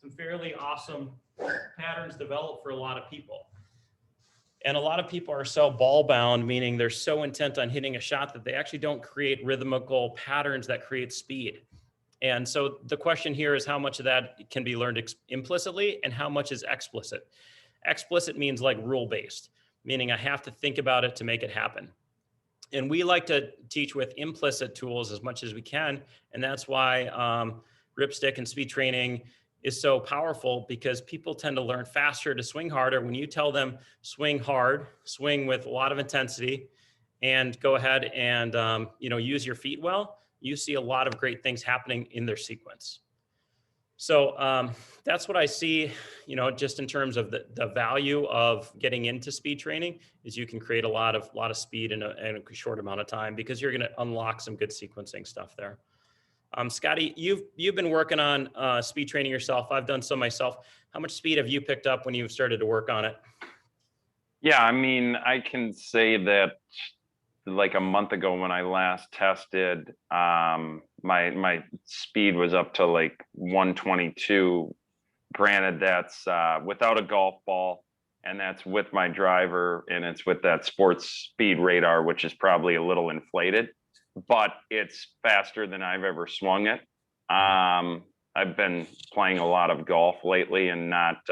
some fairly awesome patterns develop for a lot of people. And a lot of people are so ball bound, meaning they're so intent on hitting a shot that they actually don't create rhythmical patterns that create speed. And so the question here is how much of that can be learned implicitly and how much is explicit. Explicit means like rule-based, meaning I have to think about it to make it happen. And we like to teach with implicit tools as much as we can. And that's why ripstick and speed training is so powerful, because people tend to learn faster to swing harder when you tell them swing hard, swing with a lot of intensity, and go ahead and use your feet well. You see a lot of great things happening in their sequence. So that's what I see, just in terms of the value of getting into speed training, is you can create a lot of speed in a short amount of time, because you're going to unlock some good sequencing stuff there. Scotty, you've been working on speed training yourself. I've done so myself. How much speed have you picked up when you've started to work on it? Yeah, I mean, I can say that like a month ago when I last tested, my speed was up to like 122. Granted, that's without a golf ball, and that's with my driver, and it's with that sports speed radar, which is probably a little inflated, but it's faster than I've ever swung it. I've been playing a lot of golf lately and not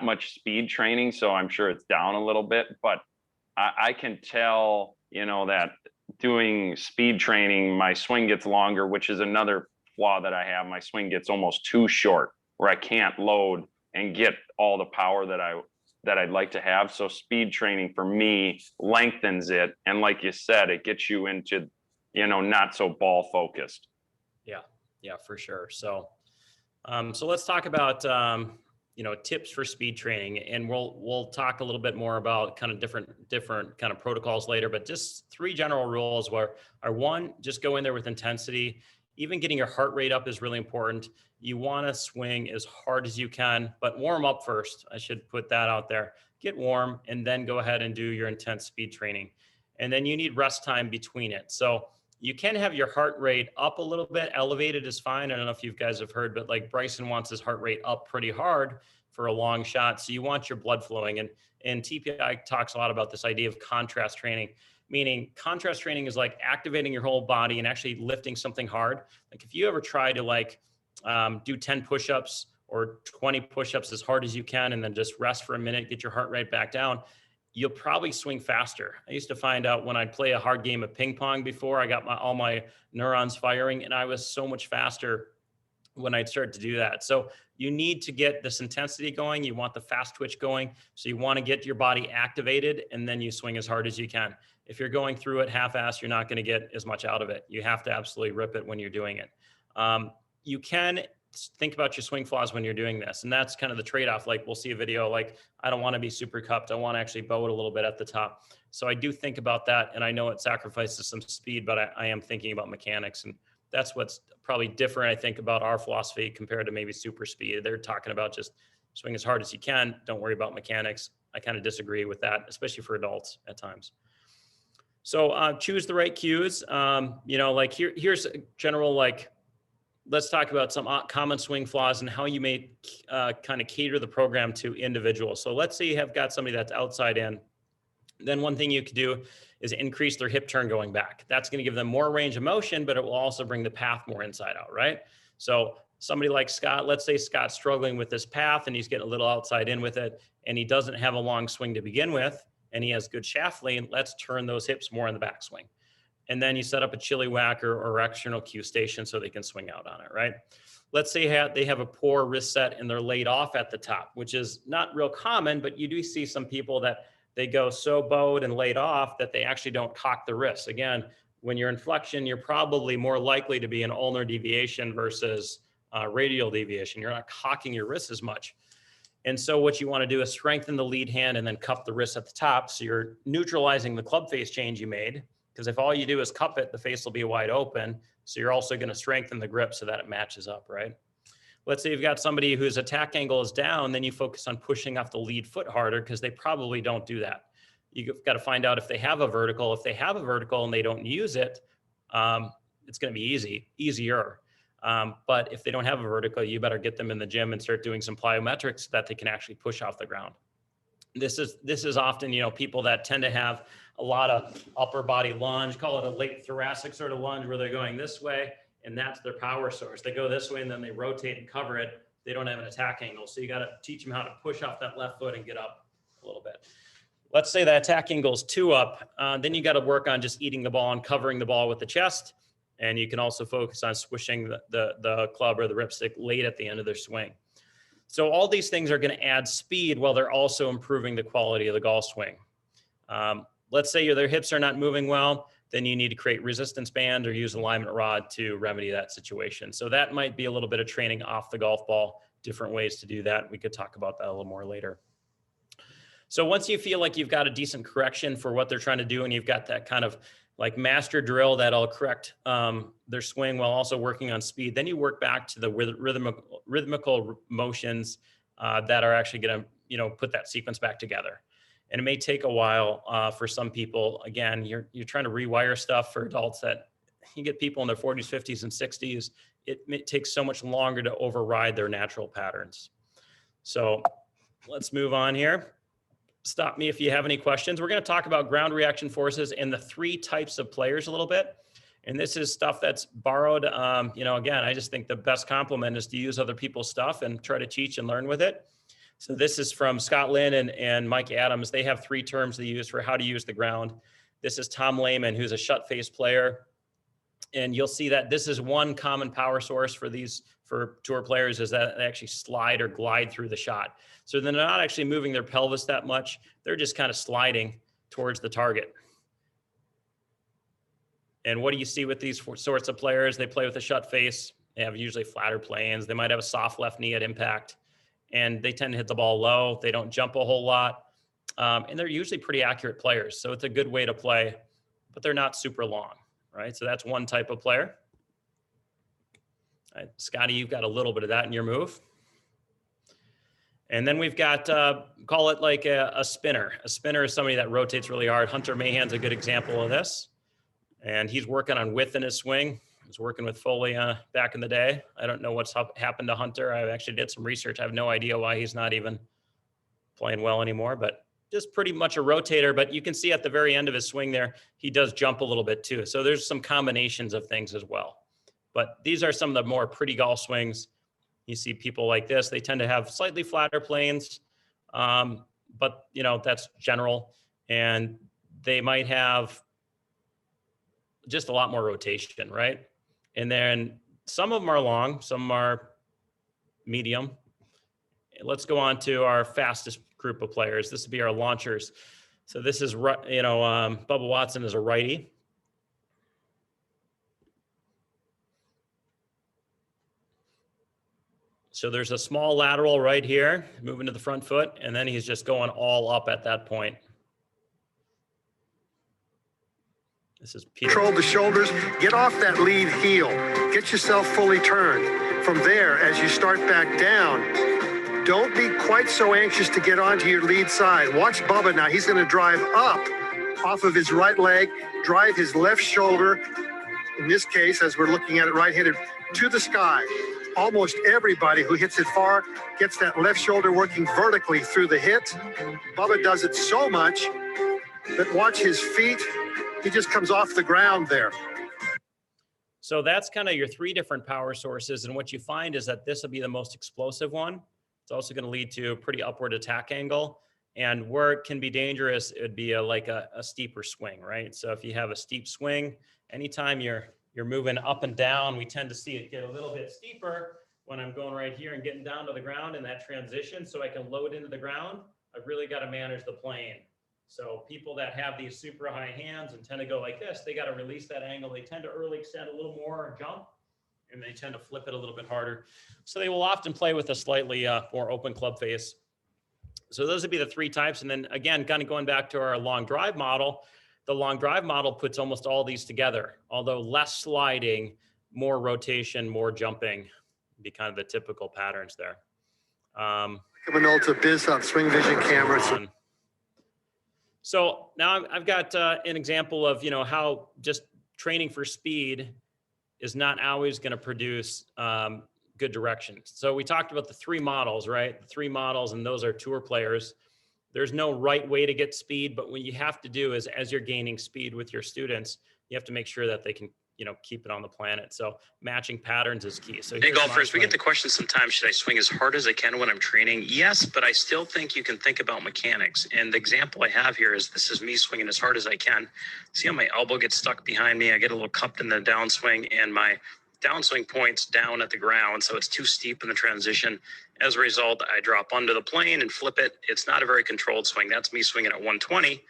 much speed training, so I'm sure it's down a little bit, but I can tell, that doing speed training, my swing gets longer, which is another flaw that I have. My swing gets almost too short, where I can't load and get all the power that I'd like to have. So speed training for me lengthens it. And like you said, it gets you into, not so ball focused. Yeah, for sure. So let's talk about, tips for speed training, and we'll talk a little bit more about kind of different kind of protocols later, but just 3 general rules are 1, just go in there with intensity. Even getting your heart rate up is really important. You want to swing as hard as you can, but warm up first. I should put that out there. Get warm and then go ahead and do your intense speed training. And then you need rest time between it. So you can have your heart rate up a little bit. Elevated is fine. I don't know if you guys have heard, but like Bryson wants his heart rate up pretty hard for a long shot. So you want your blood flowing. And TPI talks a lot about this idea of contrast training, meaning contrast training is like activating your whole body and actually lifting something hard. Like if you ever try to do 10 push-ups or 20 push-ups as hard as you can, and then just rest for a minute, get your heart rate back down, you'll probably swing faster. I used to find out when I'd play a hard game of ping pong before, I got all my neurons firing, and I was so much faster when I'd start to do that. So you need to get this intensity going. You want the fast twitch going. So you want to get your body activated, and then you swing as hard as you can. If you're going through it half-assed, you're not going to get as much out of it. You have to absolutely rip it when you're doing it. You can think about your swing flaws when you're doing this. And that's kind of the trade-off. Like we'll see a video, like I don't want to be super cupped. I want to actually bow it a little bit at the top. So I do think about that. And I know it sacrifices some speed, but I am thinking about mechanics. And that's what's probably different, I think, about our philosophy compared to maybe super speed. They're talking about just swing as hard as you can. Don't worry about mechanics. I kind of disagree with that, especially for adults at times. So choose the right cues. Like here's a general, let's talk about some common swing flaws and how you may kind of cater the program to individuals. So let's say you have got somebody that's outside in. Then one thing you could do is increase their hip turn going back. That's going to give them more range of motion, but it will also bring the path more inside out, right? So somebody like Scott, let's say Scott's struggling with this path and he's getting a little outside in with it, and he doesn't have a long swing to begin with, and he has good shaft lean. Let's turn those hips more in the backswing. And then you set up a chili whacker or external cue station so they can swing out on it, right? Let's say they have a poor wrist set and they're laid off at the top, which is not real common, but you do see some people that they go so bowed and laid off that they actually don't cock the wrists. Again, when you're in flexion, you're probably more likely to be an ulnar deviation versus radial deviation. You're not cocking your wrists as much. And so what you want to do is strengthen the lead hand and then cup the wrist at the top. So you're neutralizing the club face change you made. Because if all you do is cup it, the face will be wide open. So you're also going to strengthen the grip so that it matches up, right? Let's say you've got somebody whose attack angle is down, then you focus on pushing off the lead foot harder because they probably don't do that. You've got to find out if they have a vertical. If they have a vertical and they don't use it, it's going to be easier. But if they don't have a vertical, you better get them in the gym and start doing some plyometrics so that they can actually push off the ground. This is often, people that tend to have a lot of upper body lunge, call it a late thoracic sort of lunge, where they're going this way and that's their power source. They go this way and then they rotate and cover it. They don't have an attack angle. So you got to teach them how to push off that left foot and get up a little bit. Let's say that attack angle is 2 up. Then you got to work on just eating the ball and covering the ball with the chest. And you can also focus on swishing the club or the ripstick late at the end of their swing. So all these things are going to add speed while they're also improving the quality of the golf swing. Let's say their hips are not moving well, then you need to create resistance band or use alignment rod to remedy that situation. So that might be a little bit of training off the golf ball, different ways to do that. We could talk about that a little more later. So once you feel like you've got a decent correction for what they're trying to do and you've got that kind of like master drill that'll correct their swing while also working on speed, then you work back to the rhythmical motions that are actually going to put that sequence back together. And it may take a while for some people. Again, you're trying to rewire stuff for adults that you get people in their 40s, 50s, and 60s. It takes so much longer to override their natural patterns. So let's move on here. Stop me if you have any questions. We're going to talk about ground reaction forces and the 3 types of players a little bit. And this is stuff that's borrowed. Again, I just think the best compliment is to use other people's stuff and try to teach and learn with it. So this is from Scott Lynn and Mike Adams. They have 3 terms they use for how to use the ground. This is Tom Lehman, who's a shut face player. And you'll see that this is one common power source for tour players, is that they actually slide or glide through the shot. So they're not actually moving their pelvis that much. They're just kind of sliding towards the target. And what do you see with these sorts of players? They play with a shut face. They have usually flatter planes. They might have a soft left knee at impact. And they tend to hit the ball low. They don't jump a whole lot. And they're usually pretty accurate players. So it's a good way to play, but they're not super long, right? So that's one type of player. All right, Scotty, you've got a little bit of that in your move. And then we've got, call it like a spinner. A spinner is somebody that rotates really hard. Hunter Mahan's a good example of this. And he's working on width in his swing. Was working with Foley back in the day. I don't know what's happened to Hunter. I actually did some research. I have no idea why he's not even playing well anymore, but just pretty much a rotator. But you can see at the very end of his swing there, he does jump a little bit too. So there's some combinations of things as well. But these are some of the more pretty golf swings. You see people like this. They tend to have slightly flatter planes, but that's general. And they might have just a lot more rotation, right? And then some of them are long, some are medium. Let's go on to our fastest group of players. This would be our launchers. So this is, Bubba Watson is a righty. So there's a small lateral right here, moving to the front foot, and then he's just going all up at that point. This is Peter. Control the shoulders, get off that lead heel, get yourself fully turned. From there, as you start back down, don't be quite so anxious to get onto your lead side. Watch Bubba now, he's gonna drive up off of his right leg, drive his left shoulder, in this case, as we're looking at it right-handed, to the sky. Almost everybody who hits it far gets that left shoulder working vertically through the hit. Bubba does it so much that watch his feet. He just comes off the ground there. So that's kind of your 3 different power sources. And what you find is that this will be the most explosive one. It's also going to lead to a pretty upward attack angle. And where it can be dangerous, it would be like a steeper swing, right? So if you have a steep swing, anytime you're moving up and down, we tend to see it get a little bit steeper when I'm going right here and getting down to the ground in that transition. So I can load into the ground. I've really got to manage the plane. So people that have these super high hands and tend to go like this, they got to release that angle. They tend to early extend a little more or jump, and they tend to flip it a little bit harder. So they will often play with a slightly more open club face. So those would be the 3 types. And then again, kind of going back to our long drive model, the long drive model puts almost all these together, although less sliding, more rotation, more jumping, would be kind of the typical patterns there. Minolta Biz on Swing Vision cameras. So now I've got an example of, how just training for speed is not always going to produce good direction. So we talked about the 3 models, right? The 3 models, and those are tour players. there's no right way to get speed, but what you have to do is as you're gaining speed with your students, you have to make sure that they can, keep it on the planet. So matching patterns is key. So hey golfers, we get the question sometimes, should I swing as hard as I can when I'm training? Yes, but I still think you can think about mechanics. And the example I have here is, this is me swinging as hard as I can. See how my elbow gets stuck behind me? I get a little cupped in the downswing, and my downswing points down at the ground, so it's too steep in the transition. As a result, I drop under the plane and flip it. It's not a very controlled swing. That's me swinging at 120,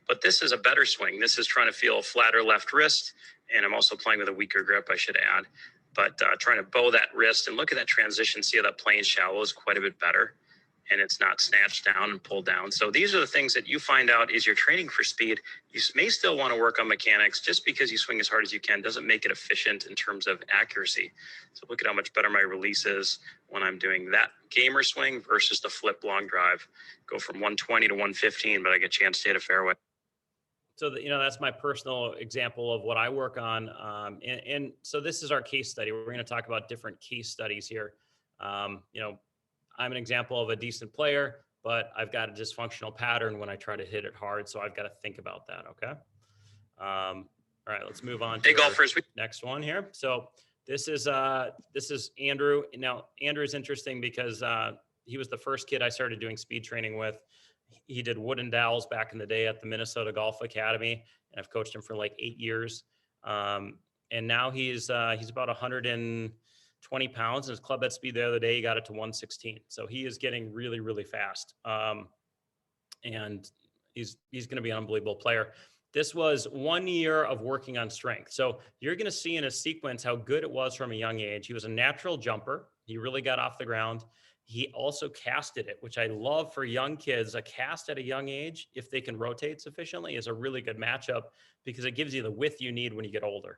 but this is a better swing. This is trying to feel a flatter left wrist, and I'm also playing with a weaker grip, I should add. But trying to bow that wrist and look at that transition, see how that plane shallow is quite a bit better, and it's not snatched down and pulled down. So these are the things that you find out as you're training for speed. You may still want to work on mechanics. Just because you swing as hard as you can doesn't make it efficient in terms of accuracy. So look at how much better my release is when I'm doing that gamer swing versus the flip long drive. Go from 120 to 115, but I get a chance to hit a fairway. So that's my personal example of what I work on. And so this is our case study. We're going to talk about different case studies here. I'm an example of a decent player, but I've got a dysfunctional pattern when I try to hit it hard. So I've got to think about that. Okay. All right, let's move on to hey golfers, next one here. So this is Andrew. Now Andrew is interesting because he was the first kid I started doing speed training with. He did wooden dowels back in the day at the Minnesota Golf Academy, and I've coached him for like 8 years. And now he's about 120 pounds. And his club head speed the other day, he got it to 116. So he is getting really, really fast. And he's going to be an unbelievable player. This was 1 year of working on strength. So you're going to see in a sequence how good it was from a young age. He was a natural jumper. He really got off the ground. He also casted it, which I love for young kids. A cast at a young age, if they can rotate sufficiently, is a really good matchup because it gives you the width you need when you get older.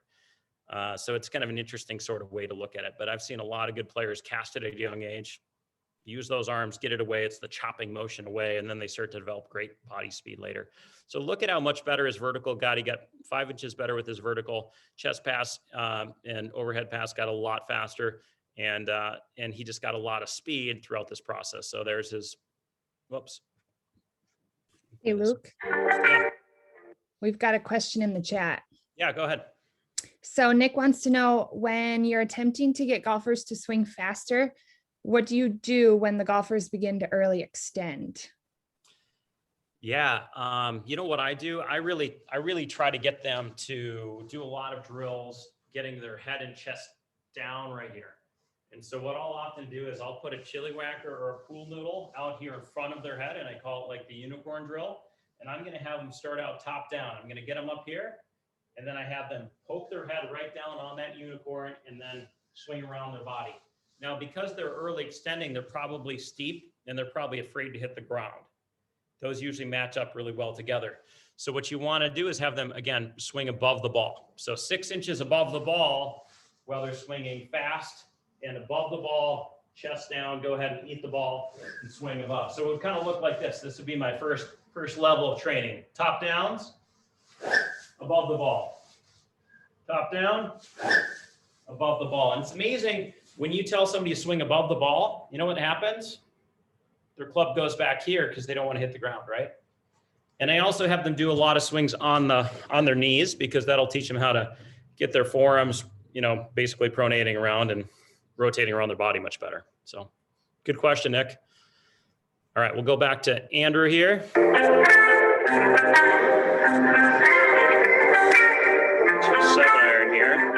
So it's kind of an interesting sort of way to look at it. But I've seen a lot of good players cast it at a young age, use those arms, get it away. It's the chopping motion away, and then they start to develop great body speed later. So look at how much better his vertical got. He got 5 inches better with his vertical. Chest pass and overhead pass got a lot faster. And he just got a lot of speed throughout this process. So there's his, whoops. Hey, Luke, Yeah, we've got a question in the chat. yeah, go ahead. So Nick wants to know, when you're attempting to get golfers to swing faster, what do you do when the golfers begin to early extend? Yeah, you know what I do? I really try to get them to do a lot of drills, getting their head and chest down right here. And so what I'll often do is I'll put a chili whacker or a pool noodle out here in front of their head, and I call it like the unicorn drill. And I'm going to have them start out top down. I'm going to get them up here, and then I have them poke their head right down on that unicorn and then swing around their body. Now, because they're early extending, they're probably steep and they're probably afraid to hit the ground. Those usually match up really well together. So what you want to do is have them, again, swing above the ball. So 6 inches above the ball while they're swinging fast, and above the ball, chest down, go ahead and eat the ball and swing above. So it would kind of look like this. This would be my first level of training. Top downs, above the ball. Top down, above the ball. And it's amazing when you tell somebody to swing above the ball, you know what happens? Their club goes back here because they don't want to hit the ground, right? And I also have them do a lot of swings on their knees, because that'll teach them how to get their forearms, basically pronating around and rotating around their body much better. So good question, Nick. All right, we'll go back to Andrew here. 7-iron here.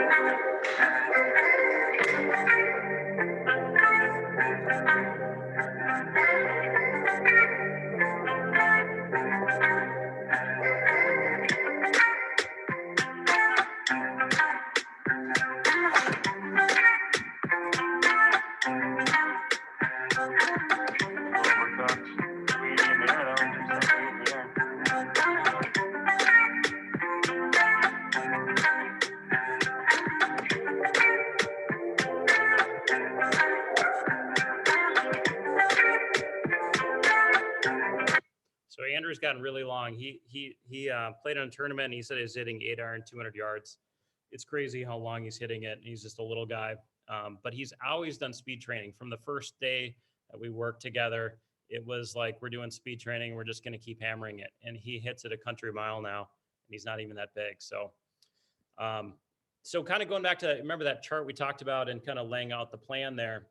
So Andrew's gotten really long. He played in a tournament, and he said he's hitting 8-iron, 200 yards. It's crazy how long he's hitting it. He's just a little guy, but he's always done speed training from the first day that we worked together. it was like, we're doing speed training, we're just going to keep hammering it. And he hits it a country mile now, and he's not even that big. So, so kind of going back to, remember that chart we talked about and kind of laying out the plan there.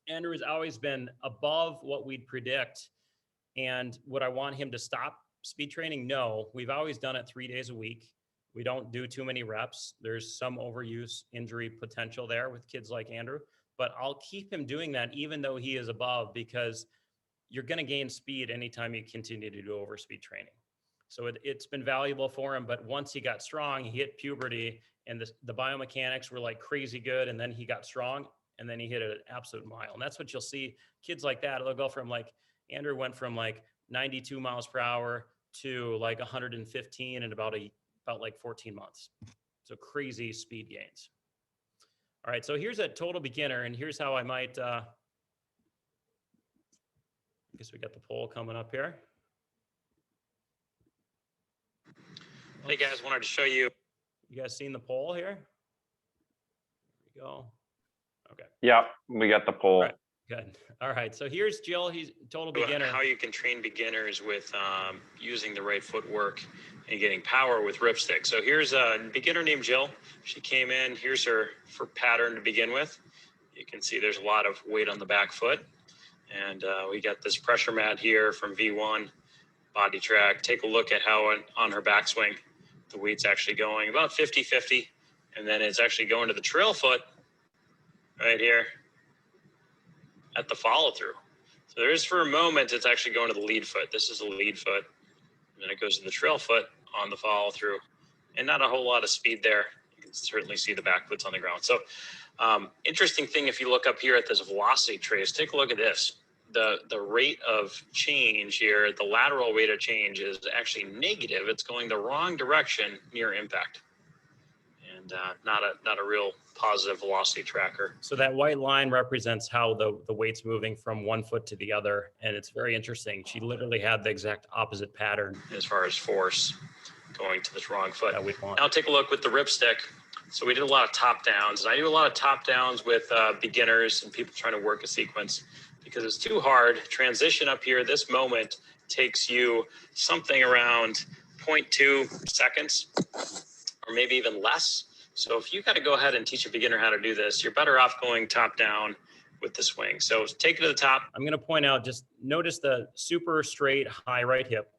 Andrew has always been above what we'd predict. And would I want him to stop speed training? No, we've always done it 3 days a week. We don't do too many reps. There's some overuse injury potential there with kids like Andrew, but I'll keep him doing that even though he is above, because you're going to gain speed anytime you continue to do overspeed training. So it's been valuable for him. But once he got strong, he hit puberty, and the biomechanics were like crazy good. And then he got strong, and then he hit an absolute mile. And that's what you'll see kids like that. They'll go from like, Andrew went from like 92 miles per hour to like 115 in about like 14 months. So crazy speed gains. All right, so here's a total beginner, and here's how I might, I guess we got the poll coming up here. Hey guys, wanted to show you. You guys seen the poll here? There we go. Okay. Yeah, we got the poll. All right, good. All right, so here's Jill. He's total beginner. How you can train beginners with using the right footwork and getting power with ripstick. So here's a beginner named Jill. She came in. Here's her pattern to begin with. You can see there's a lot of weight on the back foot. And we got this pressure mat here from V1 Body Track. Take a look at how on her backswing, the weight's actually going about 50-50. And then it's actually going to the trail foot right here at the follow through. So there is, for a moment, it's actually going to the lead foot. This is the lead foot. And then it goes to the trail foot on the follow through, and not a whole lot of speed there. You can certainly see the back foot's on the ground. So interesting thing, if you look up here at this velocity trace, take a look at this. The rate of change here, the lateral rate of change is actually negative. It's going the wrong direction near impact, and not a real positive velocity tracker. So that white line represents how the weight's moving from one foot to the other. And it's very interesting. She literally had the exact opposite pattern As far as force going to the wrong foot. that we want. Now take a look with the ripstick. So we did a lot of top downs, and I do a lot of top downs with beginners and people trying to work a sequence because it's too hard. Transition up here, this moment takes you something around 0.2 seconds or maybe even less. So if you got to go ahead and teach a beginner how to do this, you're better off going top down with the swing. So take it to the top. I'm going to point out, just notice the super straight high right hip.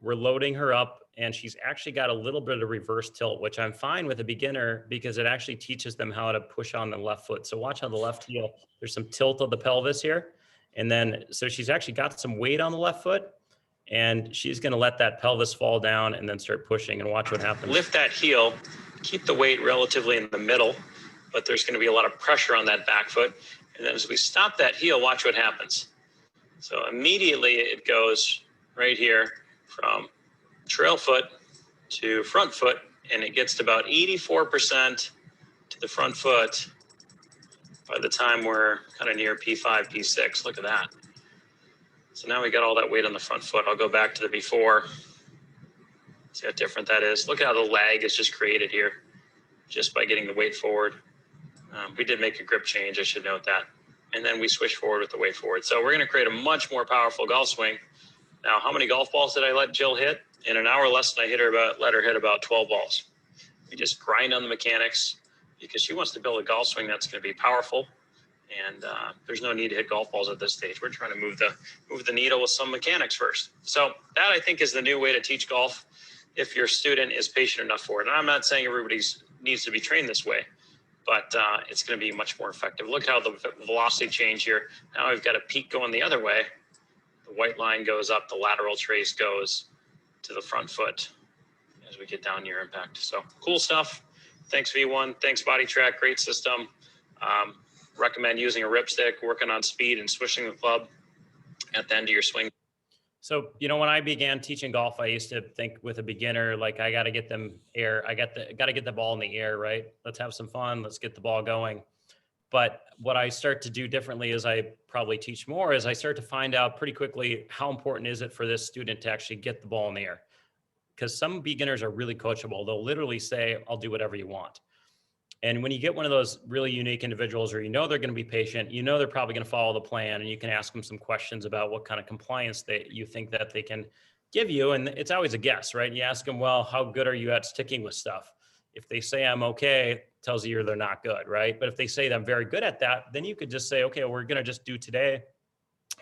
We're loading her up, and she's actually got a little bit of reverse tilt, which I'm fine with a beginner because it actually teaches them how to push on the left foot. So watch how the left heel, there's some tilt of the pelvis here. And then, so she's actually got some weight on the left foot, and she's going to let that pelvis fall down and then start pushing, and watch what happens. Lift that heel, keep the weight relatively in the middle, but there's going to be a lot of pressure on that back foot. And then as we stop that heel, watch what happens. So immediately it goes right here from trail foot to front foot, and it gets to about 84% to the front foot by the time we're kind of near P5, P6. Look at that. So now we got all that weight on the front foot. I'll go back to the before. See how different that is. Look at how the lag is just created here just by getting the weight forward. We did make a grip change, I should note that. And then we switch forward with the weight forward. So we're going to create a much more powerful golf swing. Now, how many golf balls did I let Jill hit? In an hour lesson, I let her hit about 12 balls. We just grind on the mechanics because she wants to build a golf swing that's going to be powerful. And there's no need to hit golf balls at this stage. We're trying to move the needle with some mechanics first. So that, I think, is the new way to teach golf if your student is patient enough for it. And I'm not saying everybody needs to be trained this way, but it's going to be much more effective. Look how the velocity change here. Now we've got a peak going the other way. The white line goes up, the lateral trace goes to the front foot as we get down near impact. So cool stuff. Thanks V1, thanks Body Track, great system. Recommend using a ripstick, working on speed and swishing the club at the end of your swing. So, when I began teaching golf, I used to think with a beginner, like I got to get them air. I got to get the ball in the air, right? Let's have some fun. Let's get the ball going. But what I start to do differently as I probably teach more is I start to find out pretty quickly how important is it for this student to actually get the ball in the air. Because some beginners are really coachable. They'll literally say, I'll do whatever you want. And when you get one of those really unique individuals, or they're going to be patient, they're probably going to follow the plan, and you can ask them some questions about what kind of compliance you think that they can give you. And it's always a guess, right? You ask them, well, how good are you at sticking with stuff? If they say I'm okay, tells you they're not good, right? But if they say that I'm very good at that, then you could just say, okay, we're going to just do today,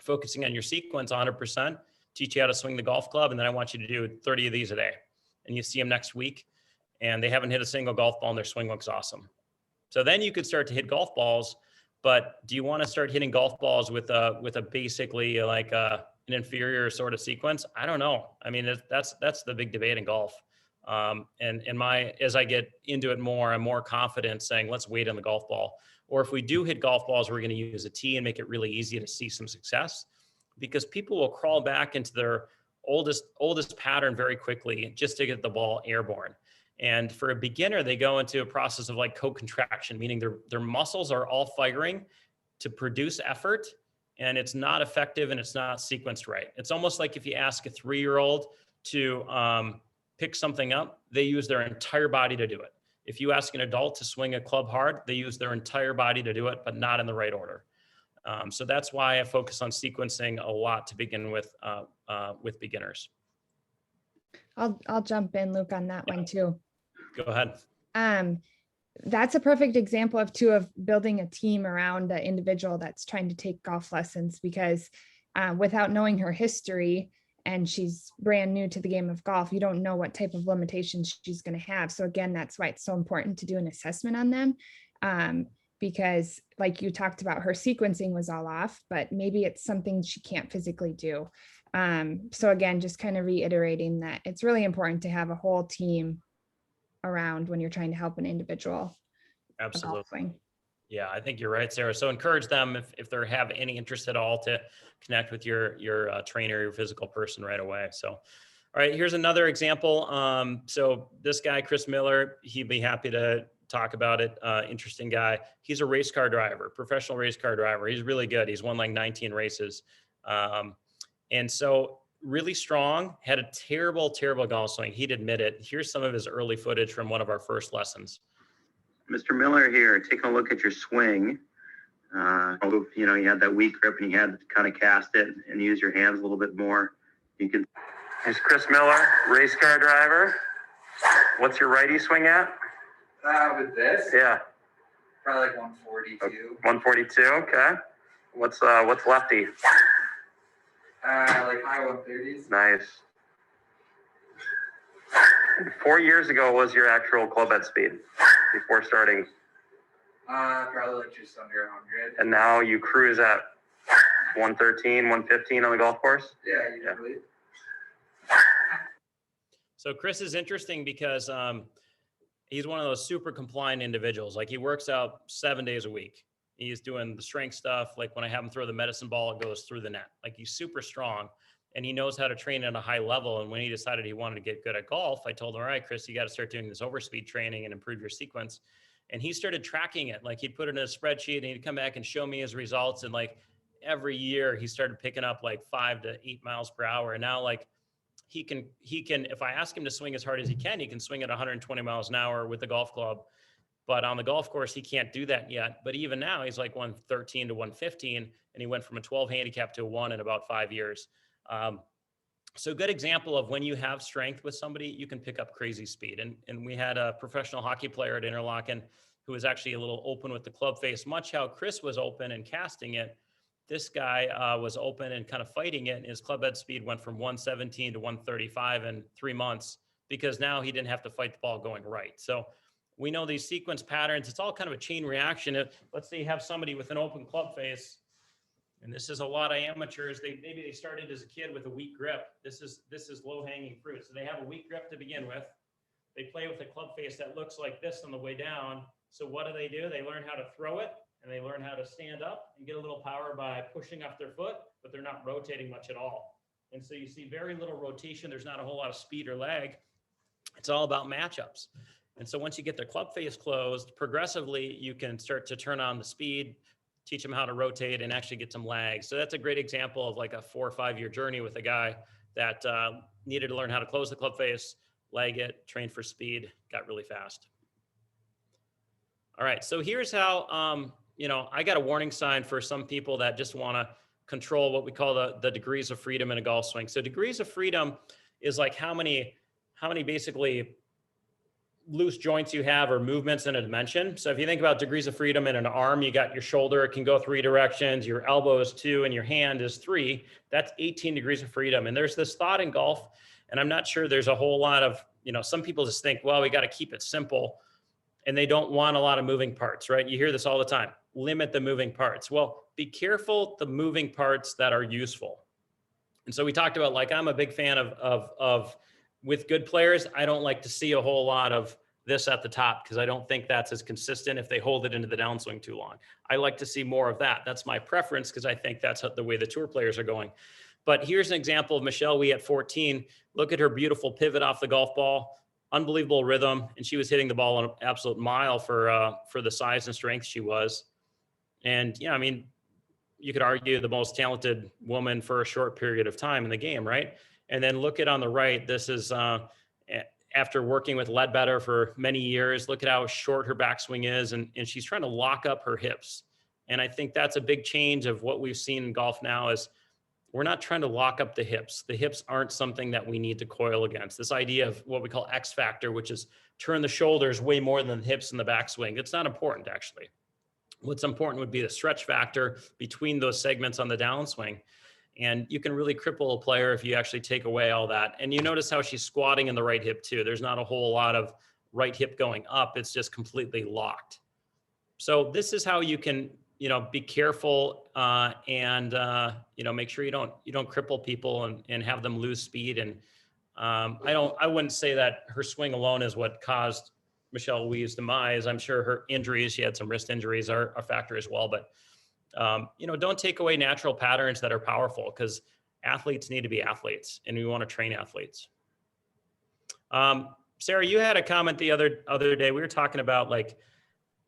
focusing on your sequence 100%, teach you how to swing the golf club, and then I want you to do 30 of these a day. And you see them next week, and they haven't hit a single golf ball, and their swing looks awesome. So then you could start to hit golf balls, but do you want to start hitting golf balls with a basically like an inferior sort of sequence? I don't know. I mean, that's the big debate in golf. And as I get into it more, I'm more confident saying, let's wait on the golf ball. Or if we do hit golf balls, we're going to use a tee and make it really easy to see some success, because people will crawl back into their oldest pattern very quickly just to get the ball airborne. And for a beginner, they go into a process of like co-contraction, meaning their muscles are all firing to produce effort, and it's not effective and it's not sequenced right. It's almost like if you ask a 3-year-old to pick something up, they use their entire body to do it. If you ask an adult to swing a club hard, they use their entire body to do it, but not in the right order. So that's why I focus on sequencing a lot to begin with beginners. I'll jump in, Luke, on that one too. Go ahead. That's a perfect example of building a team around the individual that's trying to take golf lessons, because without knowing her history, and she's brand new to the game of golf, you don't know what type of limitations she's going to have. So again, that's why it's so important to do an assessment on them. Because like you talked about, her sequencing was all off, but maybe it's something she can't physically do. So again, just kind of reiterating that it's really important to have a whole team around when you're trying to help an individual. Absolutely. Yeah, I think you're right, Sarah. So encourage them if they have any interest at all to connect with your trainer, your physical person right away. So, all right, here's another example. So this guy, Chris Miller, he'd be happy to talk about it. Interesting guy. He's a race car driver, professional race car driver. He's really good. He's won like 19 races. And so really strong, had a terrible golf swing. He'd admit it. Here's some of his early footage from one of our first lessons. Mr. Miller here, taking a look at your swing. You had that weak grip and you had to kind of cast it and use your hands a little bit more. You can. Here's Chris Miller, race car driver. What's your righty swing at? With this? Yeah. Probably like 142. 142, okay. What's lefty? Like high 130s. Nice. 4 years ago, what was your actual club head speed before starting? Probably like just under 100. And now you cruise at 113, 115 on the golf course? Yeah, usually. So Chris is interesting because he's one of those super compliant individuals. Like he works out 7 days a week. He's doing the strength stuff. Like when I have him throw the medicine ball, it goes through the net. Like he's super strong and he knows how to train at a high level. And when he decided he wanted to get good at golf, I told him, all right, Chris, you got to start doing this overspeed training and improve your sequence. And he started tracking it. Like he'd put it in a spreadsheet and he'd come back and show me his results. And like every year he started picking up like 5 to 8 miles per hour. And now like he can, if I ask him to swing as hard as he can swing at 120 miles an hour with the golf club. But on the golf course, he can't do that yet. But even now, he's like 113 to 115, and he went from a 12 handicap to a 1 in about 5 years. So good example of when you have strength with somebody, you can pick up crazy speed. And we had a professional hockey player at Interlaken who was actually a little open with the club face, much how Chris was open and casting it. This guy was open and kind of fighting it. And his club head speed went from 117 to 135 in 3 months because now he didn't have to fight the ball going right. So we know these sequence patterns, it's all kind of a chain reaction. Let's say you have somebody with an open club face, and this is a lot of amateurs. Maybe they started as a kid with a weak grip. This is low hanging fruit. So they have a weak grip to begin with. They play with a club face that looks like this on the way down. So what do? They learn how to throw it, and they learn how to stand up and get a little power by pushing off their foot, but they're not rotating much at all. And so you see very little rotation. There's not a whole lot of speed or lag. It's all about matchups. And so once you get their club face closed, progressively, you can start to turn on the speed, teach them how to rotate and actually get some lag. So that's a great example of like a 4 or 5 year journey with a guy that needed to learn how to close the club face, lag it, train for speed, got really fast. All right, so here's how, you know, I got a warning sign for some people that just want to control what we call the degrees of freedom in a golf swing. So degrees of freedom is like how many basically loose joints you have or movements in a dimension. So if you think about degrees of freedom in an arm, you got your shoulder, it can go 3 directions, your elbow is 2, and your hand is 3. That's 18 degrees of freedom. And there's this thought in golf, and I'm not sure there's a whole lot of, you know, some people just think, well, we got to keep it simple, and they don't want a lot of moving parts, right? You hear this all the time, limit the moving parts. Well, be careful the moving parts that are useful. And so we talked about, like, I'm a big fan of with good players, I don't like to see a whole lot of this at the top because I don't think that's as consistent if they hold it into the downswing too long. I like to see more of that. That's my preference because I think that's the way the tour players are going. But here's an example of Michelle Wie at 14. Look at her beautiful pivot off the golf ball, unbelievable rhythm, and she was hitting the ball an absolute mile for the size and strength she was. And yeah, I mean, you could argue the most talented woman for a short period of time in the game, right? And then look at on the right, this is after working with Ledbetter for many years, look at how short her backswing is, and she's trying to lock up her hips. And I think that's a big change of what we've seen in golf now is we're not trying to lock up the hips. The hips aren't something that we need to coil against. This idea of what we call X factor, which is turn the shoulders way more than the hips in the backswing. It's not important, actually. What's important would be the stretch factor between those segments on the downswing. And you can really cripple a player if you actually take away all that. And you notice how she's squatting in the right hip too. There's not a whole lot of right hip going up. It's just completely locked. So this is how you can, you know, be careful and you know, make sure you don't cripple people and have them lose speed. And I wouldn't say that her swing alone is what caused Michelle Wie's demise. I'm sure her injuries, she had some wrist injuries, are a factor as well. But you know, don't take away natural patterns that are powerful because athletes need to be athletes and we want to train athletes. Sarah, you had a comment the other day. We were talking about, like,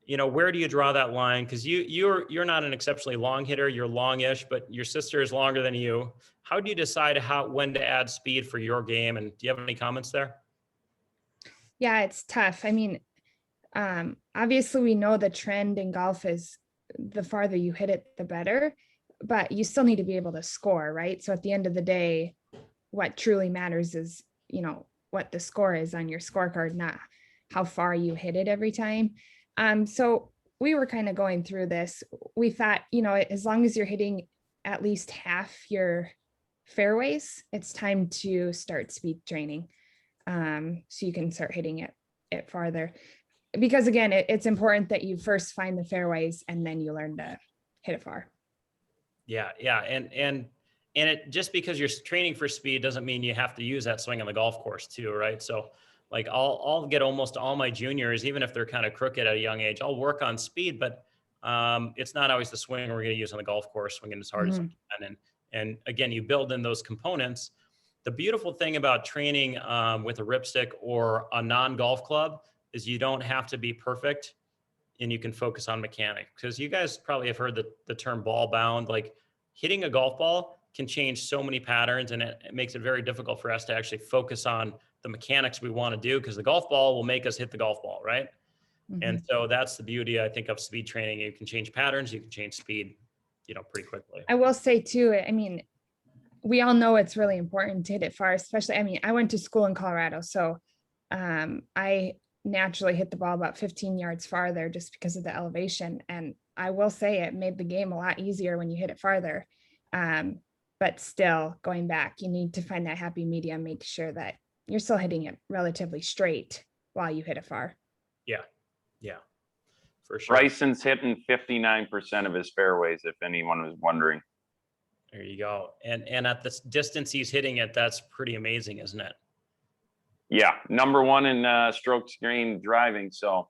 you know, where do you draw that line? Because you're not an exceptionally long hitter. You're longish, but your sister is longer than you. How do you decide when to add speed for your game? And do you have any comments there? Yeah, it's tough. I mean, obviously we know the trend in golf is the farther you hit it, the better, but you still need to be able to score, right? So at the end of the day, what truly matters is, you know, what the score is on your scorecard, not how far you hit it every time. So we were kind of going through this. We thought, you know, as long as you're hitting at least half your fairways, it's time to start speed training. So you can start hitting it farther. Because again, it's important that you first find the fairways and then you learn to hit it far. Yeah. And it, just because you're training for speed doesn't mean you have to use that swing on the golf course too, right? So like I'll get almost all my juniors, even if they're kind of crooked at a young age, I'll work on speed, but it's not always the swing we're going to use on the golf course, swinging as hard as I can. And again, you build in those components. The beautiful thing about training with a ripstick or a non-golf club is you don't have to be perfect and you can focus on mechanics. Because you guys probably have heard the term ball bound. Like hitting a golf ball can change so many patterns, and it makes it very difficult for us to actually focus on the mechanics we want to do, because the golf ball will make us hit the golf ball, right? And so that's the beauty, I think, of speed training. You can change patterns, you can change speed, you know, pretty quickly. I will say too, I mean, we all know it's really important to hit it far, especially, I mean, I went to school in Colorado, so I naturally hit the ball about 15 yards farther just because of the elevation. And I will say it made the game a lot easier when you hit it farther. But still, going back, you need to find that happy medium, make sure that you're still hitting it relatively straight while you hit it far. Yeah, for sure. Bryson's hitting 59% of his fairways, if anyone was wondering. There you go. And at the distance he's hitting it, that's pretty amazing, isn't it? Yeah, number one in strokes gained driving. So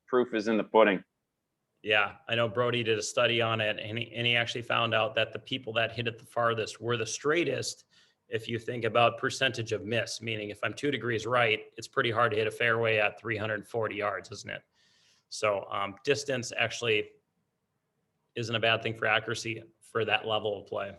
proof is in the pudding. Yeah, I know Brody did a study on it, and he actually found out that the people that hit it the farthest were the straightest. If you think about percentage of miss, meaning if I'm 2 degrees right, it's pretty hard to hit a fairway at 340 yards, isn't it? So distance actually isn't a bad thing for accuracy for that level of play.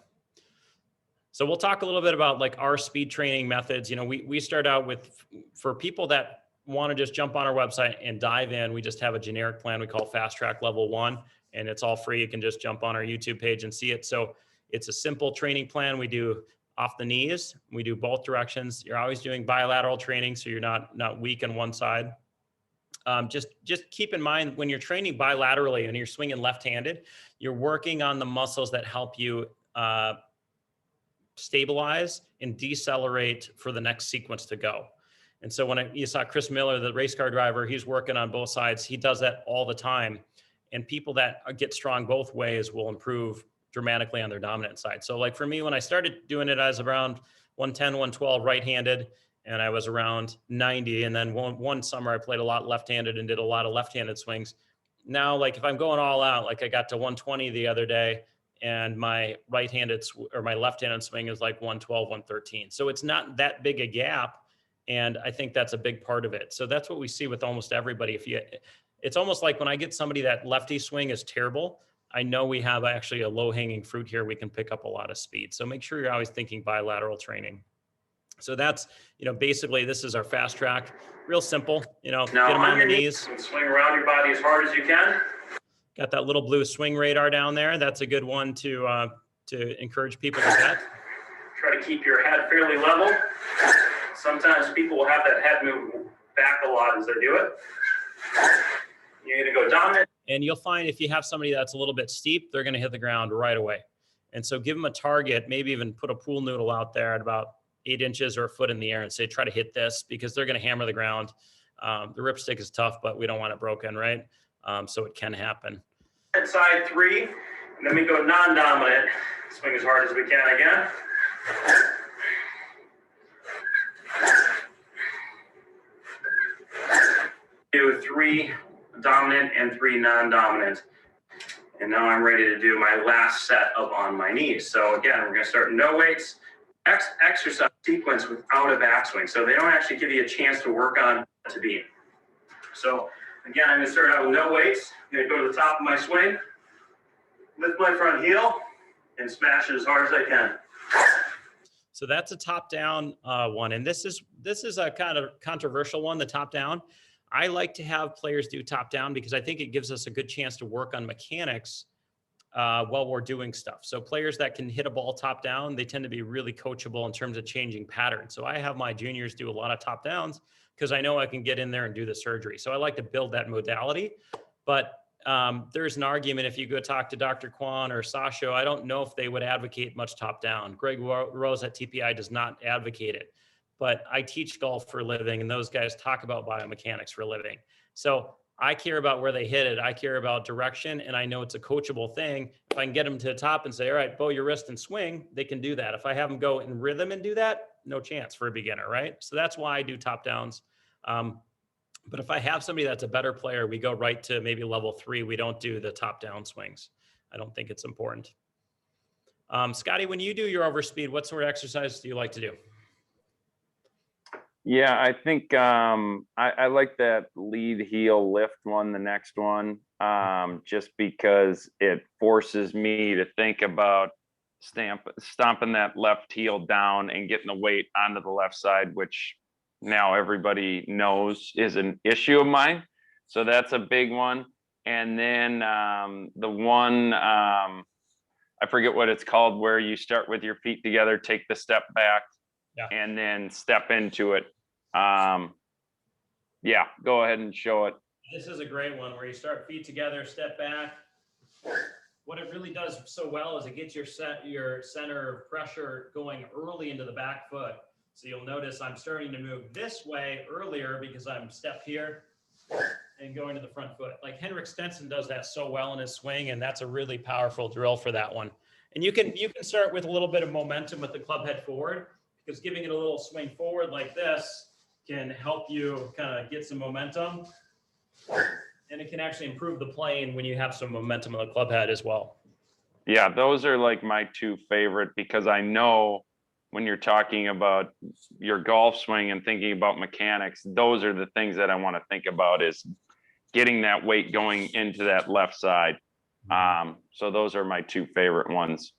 So we'll talk a little bit about like our speed training methods. You know, we start out with, for people that want to just jump on our website and dive in, we just have a generic plan we call Fast Track Level 1, and it's all free. You can just jump on our YouTube page and see it. So it's a simple training plan. We do off the knees. We do both directions. You're always doing bilateral training, so you're not weak on one side. Just keep in mind when you're training bilaterally and you're swinging left-handed, you're working on the muscles that help you stabilize and decelerate for the next sequence to go. And so when you saw Chris Miller, the race car driver, he's working on both sides. He does that all the time. And people that get strong both ways will improve dramatically on their dominant side. So like for me, when I started doing it, I was around 110, 112 right-handed, and I was around 90. And then one summer I played a lot left-handed and did a lot of left-handed swings. Now, like if I'm going all out, like I got to 120 the other day, and my right-handed or my left-handed swing is like 112, 113. So it's not that big a gap. And I think that's a big part of it. So that's what we see with almost everybody. It's almost like when I get somebody that lefty swing is terrible, I know we have actually a low hanging fruit here. We can pick up a lot of speed. So make sure you're always thinking bilateral training. So that's, basically this is our fast track, real simple, Now, get them on the knees. Swing around your body as hard as you can. Got that little blue swing radar down there. That's a good one to encourage people to get. Try to keep your head fairly level. Sometimes people will have that head move back a lot as they do it. You're going to go dominant. And you'll find if you have somebody that's a little bit steep, they're going to hit the ground right away. And so give them a target, maybe even put a pool noodle out there at about 8 inches or a foot in the air and say, try to hit this, because they're going to hammer the ground. The ripstick is tough, but we don't want it broken, right? So it can happen. Side 3, and then we go non-dominant. Swing as hard as we can again. Do 3 dominant and 3 non-dominant. And now I'm ready to do my last set up on my knees. So again, we're going to start no weights, exercise sequence without a backswing. So they don't actually give you a chance to work on to beat. So again, I'm going to start out with no weights. I'm going to go to the top of my swing, lift my front heel, and smash it as hard as I can. So that's a top-down one, and this is a kind of controversial one, the top-down. I like to have players do top-down because I think it gives us a good chance to work on mechanics while we're doing stuff. So players that can hit a ball top-down, they tend to be really coachable in terms of changing patterns. So I have my juniors do a lot of top-downs because I know I can get in there and do the surgery. So I like to build that modality, but there's an argument if you go talk to Dr. Kwan or Sasho, I don't know if they would advocate much top down. Greg Rose at TPI does not advocate it, but I teach golf for a living and those guys talk about biomechanics for a living. So I care about where they hit it. I care about direction, and I know it's a coachable thing. If I can get them to the top and say, all right, bow your wrist and swing, they can do that. If I have them go in rhythm and do that, no chance for a beginner, right? So that's why I do top downs. But if I have somebody that's a better player, we go right to maybe level 3. We don't do the top down swings. I don't think it's important. Scotty, when you do your overspeed, what sort of exercise do you like to do? Yeah, I think I like that lead heel lift one, the next one, just because it forces me to think about stomping that left heel down and getting the weight onto the left side, which now everybody knows is an issue of mine. So that's a big one. And then the one, I forget what it's called, where you start with your feet together, take the step back, and then step into it. Yeah, go ahead and show it. This is a great one where you start feet together, step back. What it really does so well is it gets your center of pressure going early into the back foot. So you'll notice I'm starting to move this way earlier because I'm stepped here and going to the front foot. Like Henrik Stenson does that so well in his swing, and that's a really powerful drill for that one. And you can start with a little bit of momentum with the club head forward, because giving it a little swing forward like this can help you kind of get some momentum. And it can actually improve the plane when you have some momentum on the club head as well. Yeah, those are like my 2 favorite, because I know when you're talking about your golf swing and thinking about mechanics, those are the things that I want to think about, is getting that weight going into that left side. So those are my 2 favorite ones.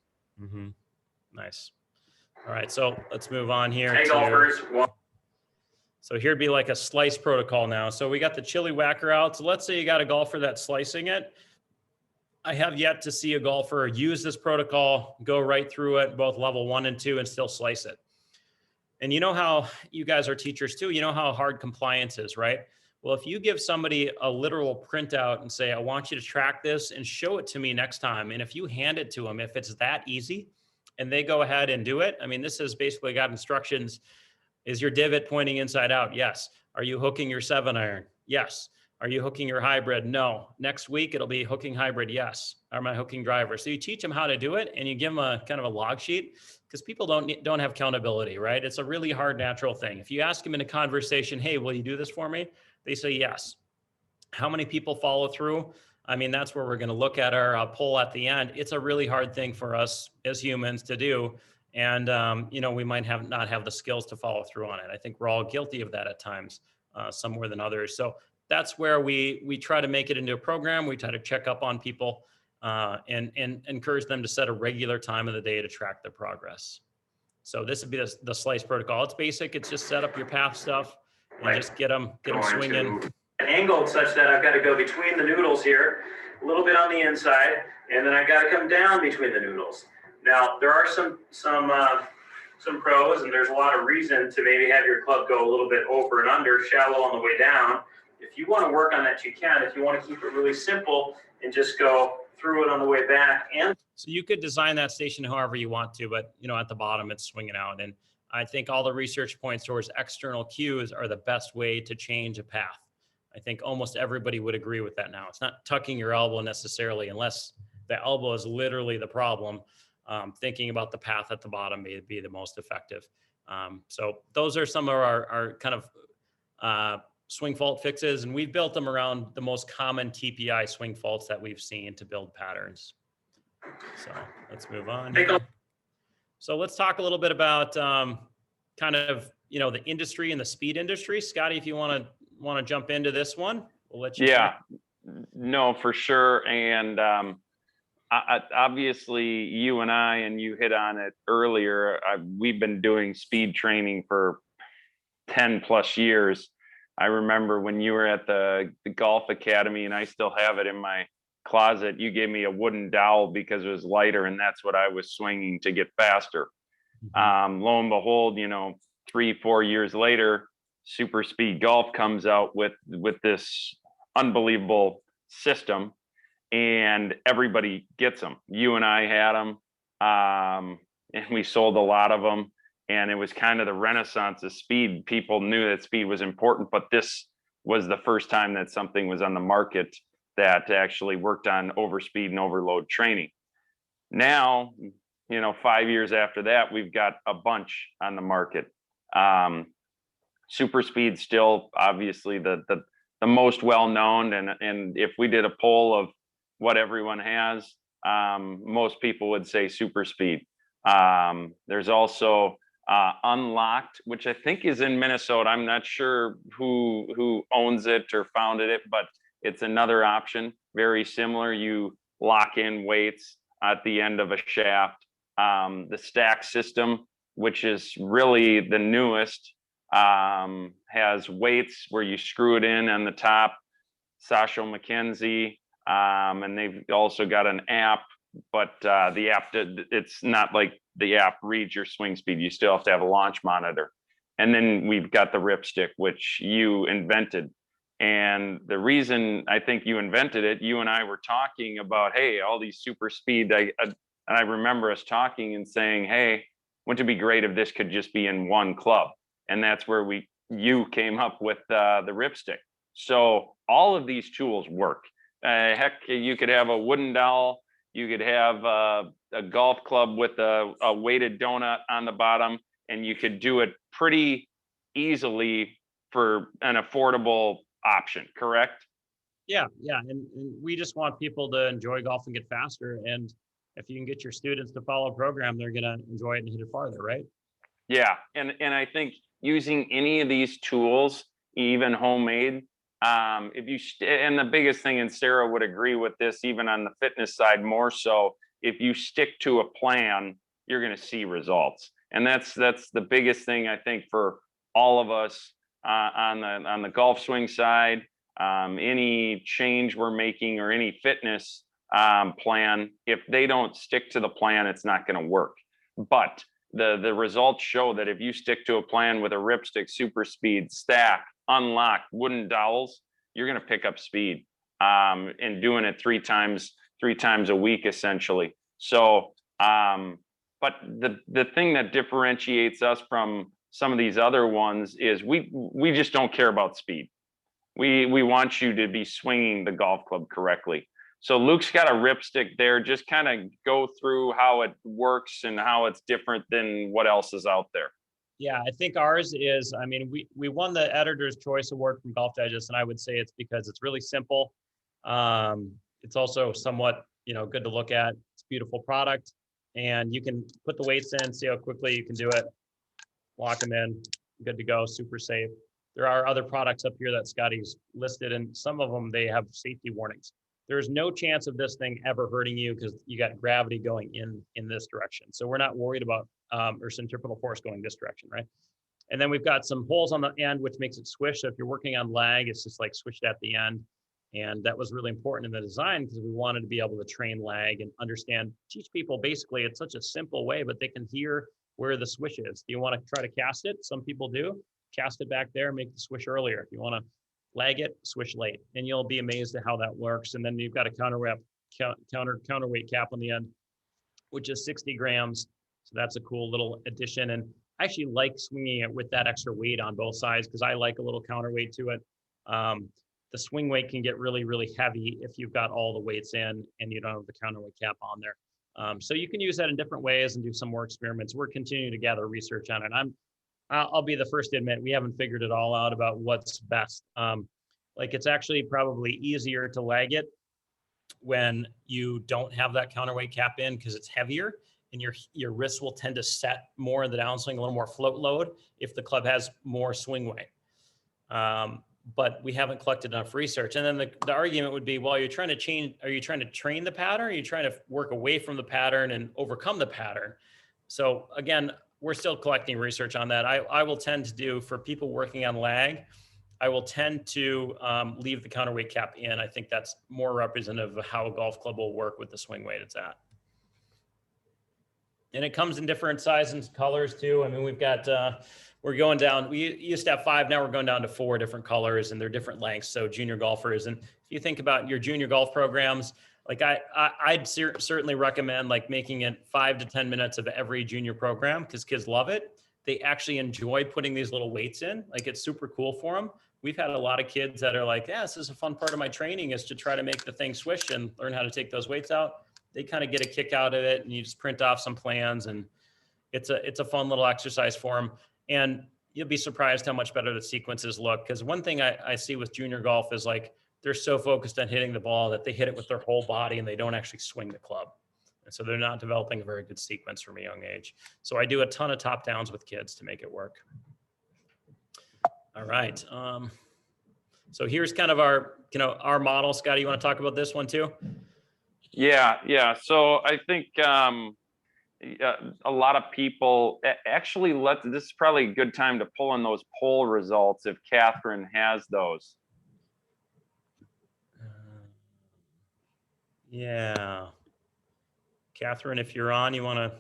Nice. All right, so let's move on here. Hey, golfers. So here'd be like a slice protocol now. So we got the chili whacker out. So let's say you got a golfer that's slicing it. I have yet to see a golfer use this protocol, go right through it, both level 1 and 2, and still slice it. And you know how you guys are teachers too, you know how hard compliance is, right? Well, if you give somebody a literal printout and say, I want you to track this and show it to me next time. And if you hand it to them, if it's that easy and they go ahead and do it, I mean, this has basically got instructions. Is your divot pointing inside out? Yes. Are you hooking your 7-iron? Yes. Are you hooking your hybrid? No. Next week, it'll be hooking hybrid. Yes. Am I hooking driver? So you teach them how to do it and you give them a kind of a log sheet because people don't have accountability, right? It's a really hard, natural thing. If you ask them in a conversation, hey, will you do this for me? They say yes. How many people follow through? I mean, that's where we're going to look at our poll at the end. It's a really hard thing for us as humans to do. And, we might not have the skills to follow through on it. I think we're all guilty of that at times, some more than others. So that's where we try to make it into a program. We try to check up on people and encourage them to set a regular time of the day to track their progress. So this would be the slice protocol. It's basic. It's just set up your path stuff and just get them swinging. Angled such that I've got to go between the noodles here, a little bit on the inside, and then I've got to come down between the noodles. Now, there are some pros, and there's a lot of reason to maybe have your club go a little bit over and under, shallow on the way down. If you want to work on that, you can. If you want to keep it really simple and just go through it on the way back. And so you could design that station however you want to, but at the bottom it's swinging out. And I think all the research points towards external cues are the best way to change a path. I think almost everybody would agree with that now. It's not tucking your elbow necessarily, unless the elbow is literally the problem. Thinking about the path at the bottom may be the most effective. So those are some of our kind of swing fault fixes, and we've built them around the most common TPI swing faults that we've seen to build patterns. So let's move on. So let's talk a little bit about kind of the industry and the speed industry. Scotty, if you want to jump into this one, we'll let you. Yeah, no, for sure. And obviously you and I, and you hit on it earlier, we've been doing speed training for 10 plus years. I remember when you were at the golf academy, and I still have it in my closet, you gave me a wooden dowel because it was lighter, and that's what I was swinging to get faster. Lo and behold, 3-4 years later, Super Speed Golf comes out with this unbelievable system, and everybody gets them. You and I had them, and we sold a lot of them. And it was kind of the renaissance of speed. People knew that speed was important, but this was the first time that something was on the market that actually worked on overspeed and overload training. Now, 5 years after that, we've got a bunch on the market. Super Speed still obviously the most well-known, and if we did a poll of what everyone has, most people would say Super Speed. There's also Unlocked, which I think is in Minnesota. I'm not sure who owns it or founded it, but it's another option. Very similar. You lock in weights at the end of a shaft. The stack system, which is really the newest, has weights where you screw it in on the top. Sasha McKenzie, and they've also got an app, but the app, it's not like the app reads your swing speed. You still have to have a launch monitor. And then we've got the ripstick, which you invented. And the reason I think you invented it, you and I were talking about, hey, all these Super Speed. And I remember us talking and saying, hey, wouldn't it be great if this could just be in one club? And that's where you came up with the ripstick. So all of these tools work. Heck, you could have a wooden dowel. You could have a golf club with a weighted donut on the bottom, and you could do it pretty easily for an affordable option, correct? Yeah. And we just want people to enjoy golf and get faster. And if you can get your students to follow a program, they're going to enjoy it and hit it farther, right? Yeah, and I think using any of these tools, even homemade, and the biggest thing, and Sarah would agree with this, even on the fitness side more so, if you stick to a plan, you're going to see results. And that's the biggest thing I think for all of us on the golf swing side. Any change we're making or any fitness plan, if they don't stick to the plan, it's not going to work. But the results show that if you stick to a plan with a ripstick, super speed, stack, unlock, wooden dowels, you're going to pick up speed, and doing it three times a week, essentially. So, but the thing that differentiates us from some of these other ones is we just don't care about speed. We want you to be swinging the golf club correctly. So Luke's got a ripstick there. Just kind of go through how it works and how it's different than what else is out there. Yeah, I think ours is, I mean, we won the Editor's Choice Award from Golf Digest, and I would say it's because it's really simple. It's also somewhat, good to look at. It's a beautiful product, and you can put the weights in, see how quickly you can do it, lock them in, good to go, super safe. There are other products up here that Scotty's listed, and some of them, they have safety warnings. There's no chance of this thing ever hurting you because you got gravity going in this direction. So we're not worried about or centripetal force going this direction, right? And then we've got some holes on the end, which makes it swish. So if you're working on lag, it's just like swished at the end. And that was really important in the design because we wanted to be able to train lag and teach people basically it's such a simple way, but they can hear where the swish is. Do you want to try to cast it? Some people do. Cast it back there, make the swish earlier. If you want to lag it, swish late, and you'll be amazed at how that works. And then you've got a counterweight cap on the end, which is 60 grams. So that's a cool little addition. And I actually like swinging it with that extra weight on both sides because I like a little counterweight to it. The swing weight can get really, really heavy if you've got all the weights in and you don't have the counterweight cap on there. So you can use that in different ways and do some more experiments. We're continuing to gather research on it. I'll be the first to admit we haven't figured it all out about what's best. Like it's actually probably easier to lag it when you don't have that counterweight cap in because it's heavier and your wrists will tend to set more in the downswing, a little more float load if the club has more swing weight. But we haven't collected enough research. And then the argument would be, well, are you trying to train the pattern? Or are you trying to work away from the pattern and overcome the pattern? So again, we're still collecting research on that. I will tend to do, for people working on lag, I will tend to leave the counterweight cap in. I think that's more representative of how a golf club will work with the swing weight it's at. And it comes in different sizes and colors too. I mean, we've got, we're going down, we used to have 5, now we're going down to 4 different colors and they're different lengths. So junior golfers, and if you think about your junior golf programs, like I'd certainly recommend like making it 5 to 10 minutes of every junior program because kids love it. They actually enjoy putting these little weights in. Like it's super cool for them. We've had a lot of kids that are like, yeah, this is a fun part of my training is to try to make the thing swish and learn how to take those weights out. They kind of get a kick out of it and you just print off some plans and it's a fun little exercise for them. And you'll be surprised how much better the sequences look. Because one thing I see with junior golf is like, they're so focused on hitting the ball that they hit it with their whole body and they don't actually swing the club. And so they're not developing a very good sequence from a young age. So I do a ton of top downs with kids to make it work. All right. So here's kind of our model. Scotty, you want to talk about this one too? Yeah. So I think a lot of people actually this is probably a good time to pull in those poll results if Catherine has those. Yeah. Catherine, if you're on, you want to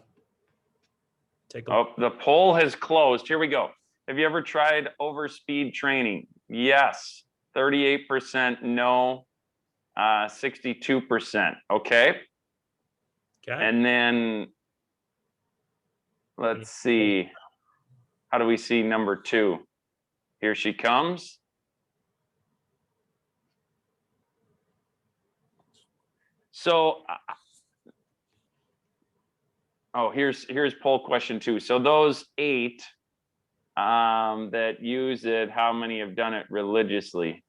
take a look? Oh, the poll has closed. Here we go. Have you ever tried overspeed training? Yes. 38% no. 62%. Okay. And then let's see. How do we see number 2? Here she comes. So, here's poll question 2. So those 8 that use it, how many have done it religiously?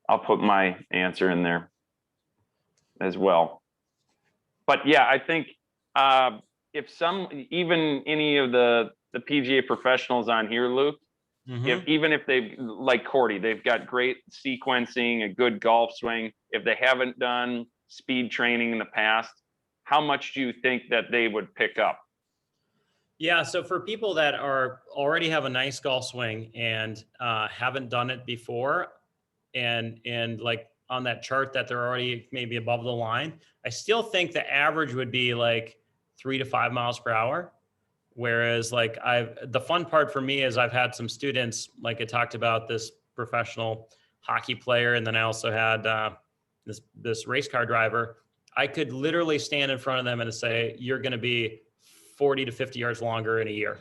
I'll put my answer in there as well. But yeah, I think if even any of the PGA professionals on here, Luke, even if they've, like Cordy, they've got great sequencing, a good golf swing. If they haven't done speed training in the past, how much do you think that they would pick up? Yeah, so for people that are already have a nice golf swing and haven't done it before, and like on that chart that they're already maybe above the line, I still think the average would be like 3 to 5 miles per hour. Whereas like the fun part for me is I've had some students, like I talked about this professional hockey player, and then I also had this race car driver. I could literally stand in front of them and say, you're going to be 40 to 50 yards longer in a year.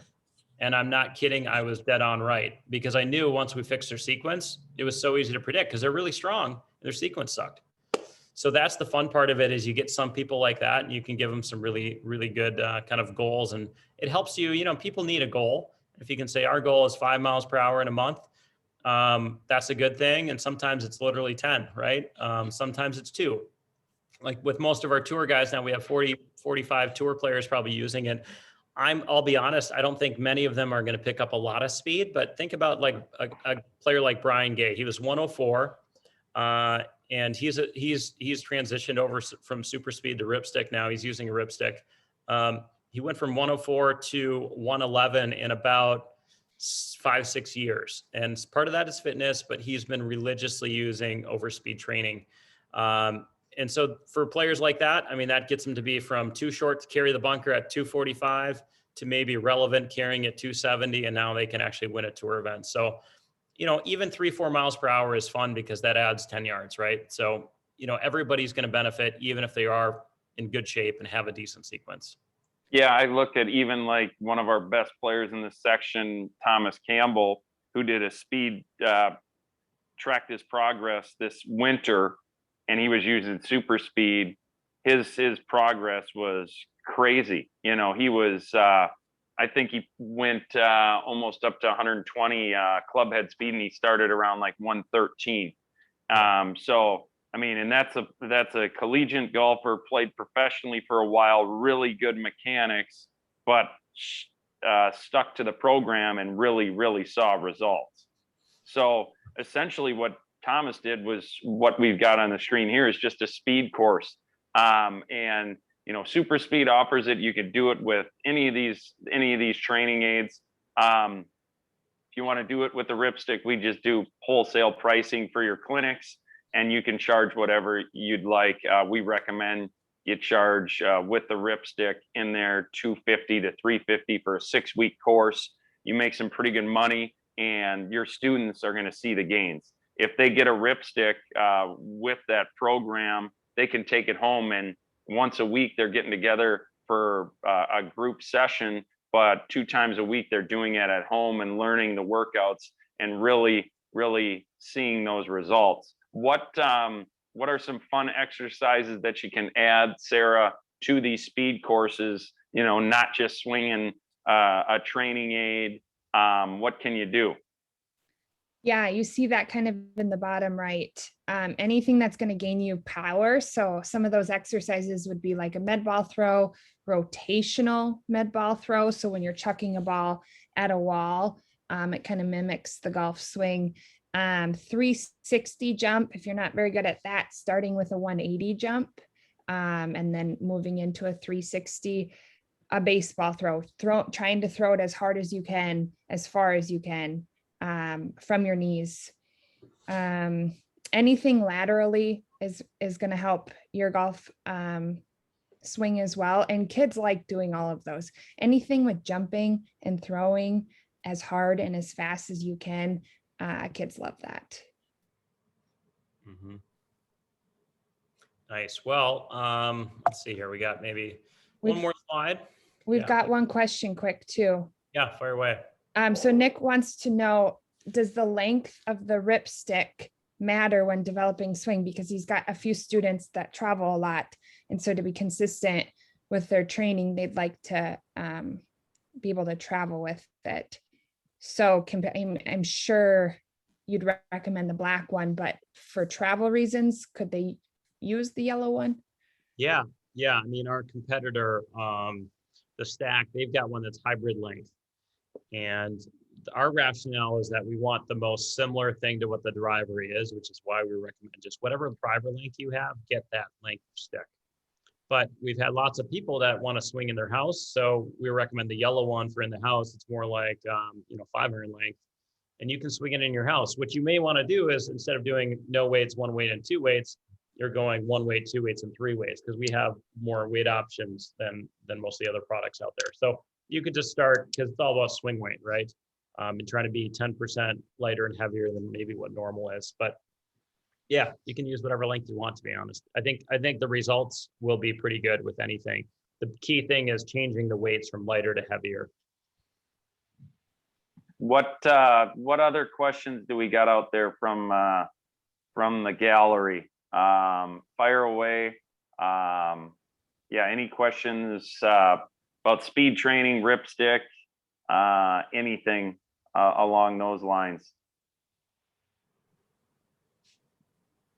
And I'm not kidding. I was dead on right, because I knew once we fixed their sequence, it was so easy to predict because they're really strong. Their sequence sucked. So that's the fun part of it, is you get some people like that and you can give them some really, really good kind of goals. And it helps you, people need a goal. If you can say our goal is 5 miles per hour in a month, that's a good thing. And sometimes it's literally 10, right? Sometimes it's 2. Like with most of our tour guys now, we have 40, 45 tour players probably using it. I'll be honest, I don't think many of them are going to pick up a lot of speed, but think about like a player like Brian Gay. He was 104. And he's transitioned over from super speed to ripstick. Now he's using a ripstick. He went from 104 to 111 in about 5-6 years. And part of that is fitness, but he's been religiously using overspeed training. And so for players like that, I mean, that gets them to be from too short to carry the bunker at 245 to maybe relevant carrying at 270. And now they can actually win at tour events. So, even 3-4 miles per hour is fun because that adds 10 yards, right? So, everybody's going to benefit, even if they are in good shape and have a decent sequence. Yeah, I look at even like one of our best players in this section, Thomas Campbell, who did a speed, tracked his progress this winter, and he was using super speed. His progress was crazy. He was, I think he went almost up to 120 club head speed, and he started around like 113. So, I mean, and that's a collegiate golfer, played professionally for a while, really good mechanics, but stuck to the program and really, really saw results. So essentially what Thomas did was what we've got on the screen here is just a speed course. And super speed offers it. You could do it with any of these training aids. If you want to do it with the ripstick, we just do wholesale pricing for your clinics, and you can charge whatever you'd like. We recommend you charge with the ripstick in there $250 to $350 for a 6-week course. You make some pretty good money, and your students are going to see the gains. If they get a ripstick with that program, they can take it home, and once a week they're getting together for a group session, but 2 times a week they're doing it at home and learning the workouts and really, really seeing those results. What are some fun exercises that you can add, Sarah, to these speed courses? Not just swinging a training aid. What can you do? Yeah, you see that kind of in the bottom right. Anything that's going to gain you power. So some of those exercises would be like a med ball throw, rotational med ball throw. So when you're chucking a ball at a wall, it kind of mimics the golf swing. 360 jump, if you're not very good at that, starting with a 180 jump, and then moving into a 360. A baseball throw, trying to throw it as hard as you can, as far as you can. From your knees. Anything laterally is going to help your golf swing as well. And kids like doing all of those. Anything with jumping and throwing as hard and as fast as you can, kids love that. Mm-hmm. Nice. Well, let's see here. We got maybe one more slide. We've got one question quick too. Yeah, fire away. So Nick wants to know, does the length of the ripstick matter when developing swing? Because he's got a few students that travel a lot. And so to be consistent with their training, they'd like to be able to travel with it. So I'm sure you'd recommend the black one, but for travel reasons, could they use the yellow one? Yeah. I mean, our competitor, the Stack, they've got one that's hybrid length. And our rationale is that we want the most similar thing to what the driver is, which is why we recommend just whatever driver length you have, get that length stick. but we've had lots of people that want to swing in their house. So we recommend the yellow one for in the house. It's more like, 5 iron length, and you can swing it in your house. What you may want to do is, instead of doing no weights, 1 weight and 2 weights, you're going 1 weight, 2 weights, and 3 weights, because we have more weight options than most of the other products out there. So you could just start, because it's all about swing weight, right? And trying to be 10% lighter and heavier than maybe what normal is. But yeah, you can use whatever length you want, to be honest. I think the results will be pretty good with anything. The key thing is changing the weights from lighter to heavier. What other questions do we got out there from the gallery? Fire away. Yeah, any questions about speed training, ripstick, anything along those lines?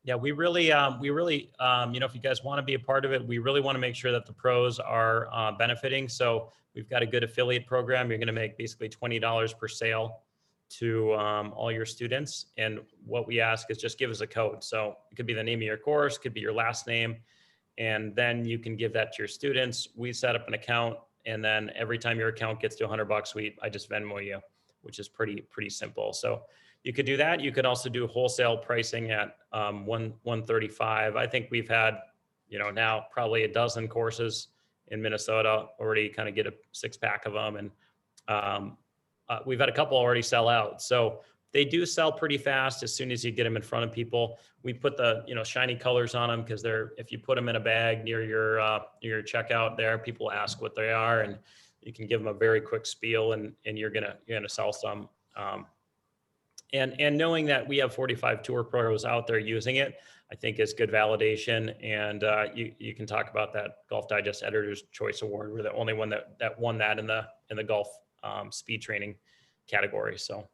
Yeah, we really, if you guys want to be a part of it, we really want to make sure that the pros are benefiting. So we've got a good affiliate program. You're going to make basically $20 per sale to all your students. And what we ask is just give us a code. So it could be the name of your course, could be your last name, and then you can give that to your students. We set up an account, and then every time your account gets to $100, I just Venmo you, which is pretty simple. So you could do that. You could also do wholesale pricing at $135. I think we've had, now probably a dozen courses in Minnesota already kind of get a 6-pack of them. And we've had a couple already sell out. So they do sell pretty fast as soon as you get them in front of people. We put the, shiny colors on them, because if you put them in a bag near your checkout there, people ask what they are, and you can give them a very quick spiel, and you're gonna sell some. And knowing that we have 45 tour pros out there using it, I think is good validation. And you can talk about that Golf Digest Editor's Choice Award. We're the only one that won that in the golf speed training category. So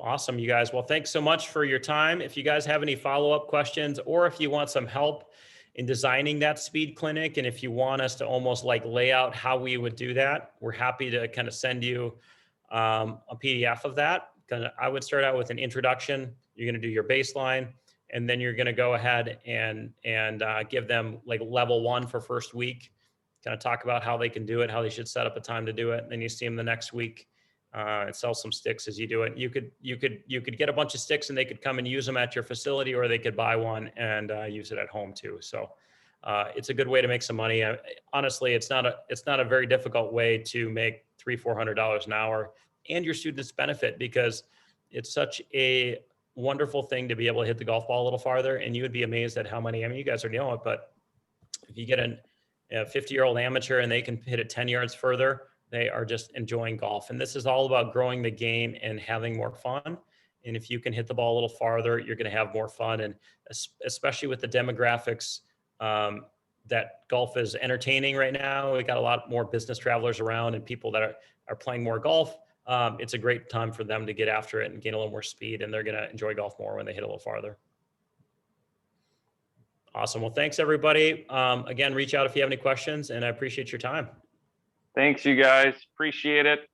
awesome, you guys. Well, thanks so much for your time. If you guys have any follow-up questions, or if you want some help in designing that speed clinic, and if you want us to almost like lay out how we would do that, we're happy to kind of send you a PDF of that. I would start out with an introduction. You're going to do your baseline, and then you're going to go ahead and give them like level 1 for first week, kind of talk about how they can do it, how they should set up a time to do it. And then you see them the next week and sell some sticks as you do it. You could get a bunch of sticks, and they could come and use them at your facility, or they could buy one and use it at home too. So it's a good way to make some money. Honestly, it's not a very difficult way to make $300-400 an hour, and your students benefit, because it's such a wonderful thing to be able to hit the golf ball a little farther. And you would be amazed at how many, you guys already know it, but if you get a 50-year-old amateur and they can hit it 10 yards further, they are just enjoying golf. And this is all about growing the game and having more fun. And if you can hit the ball a little farther, you're going to have more fun. And especially with the demographics that golf is entertaining right now, we got a lot more business travelers around, and people that are playing more golf. It's a great time for them to get after it and gain a little more speed, and they're going to enjoy golf more when they hit a little farther. Awesome. Well, thanks everybody. Again, reach out if you have any questions, and I appreciate your time. Thanks, you guys. Appreciate it.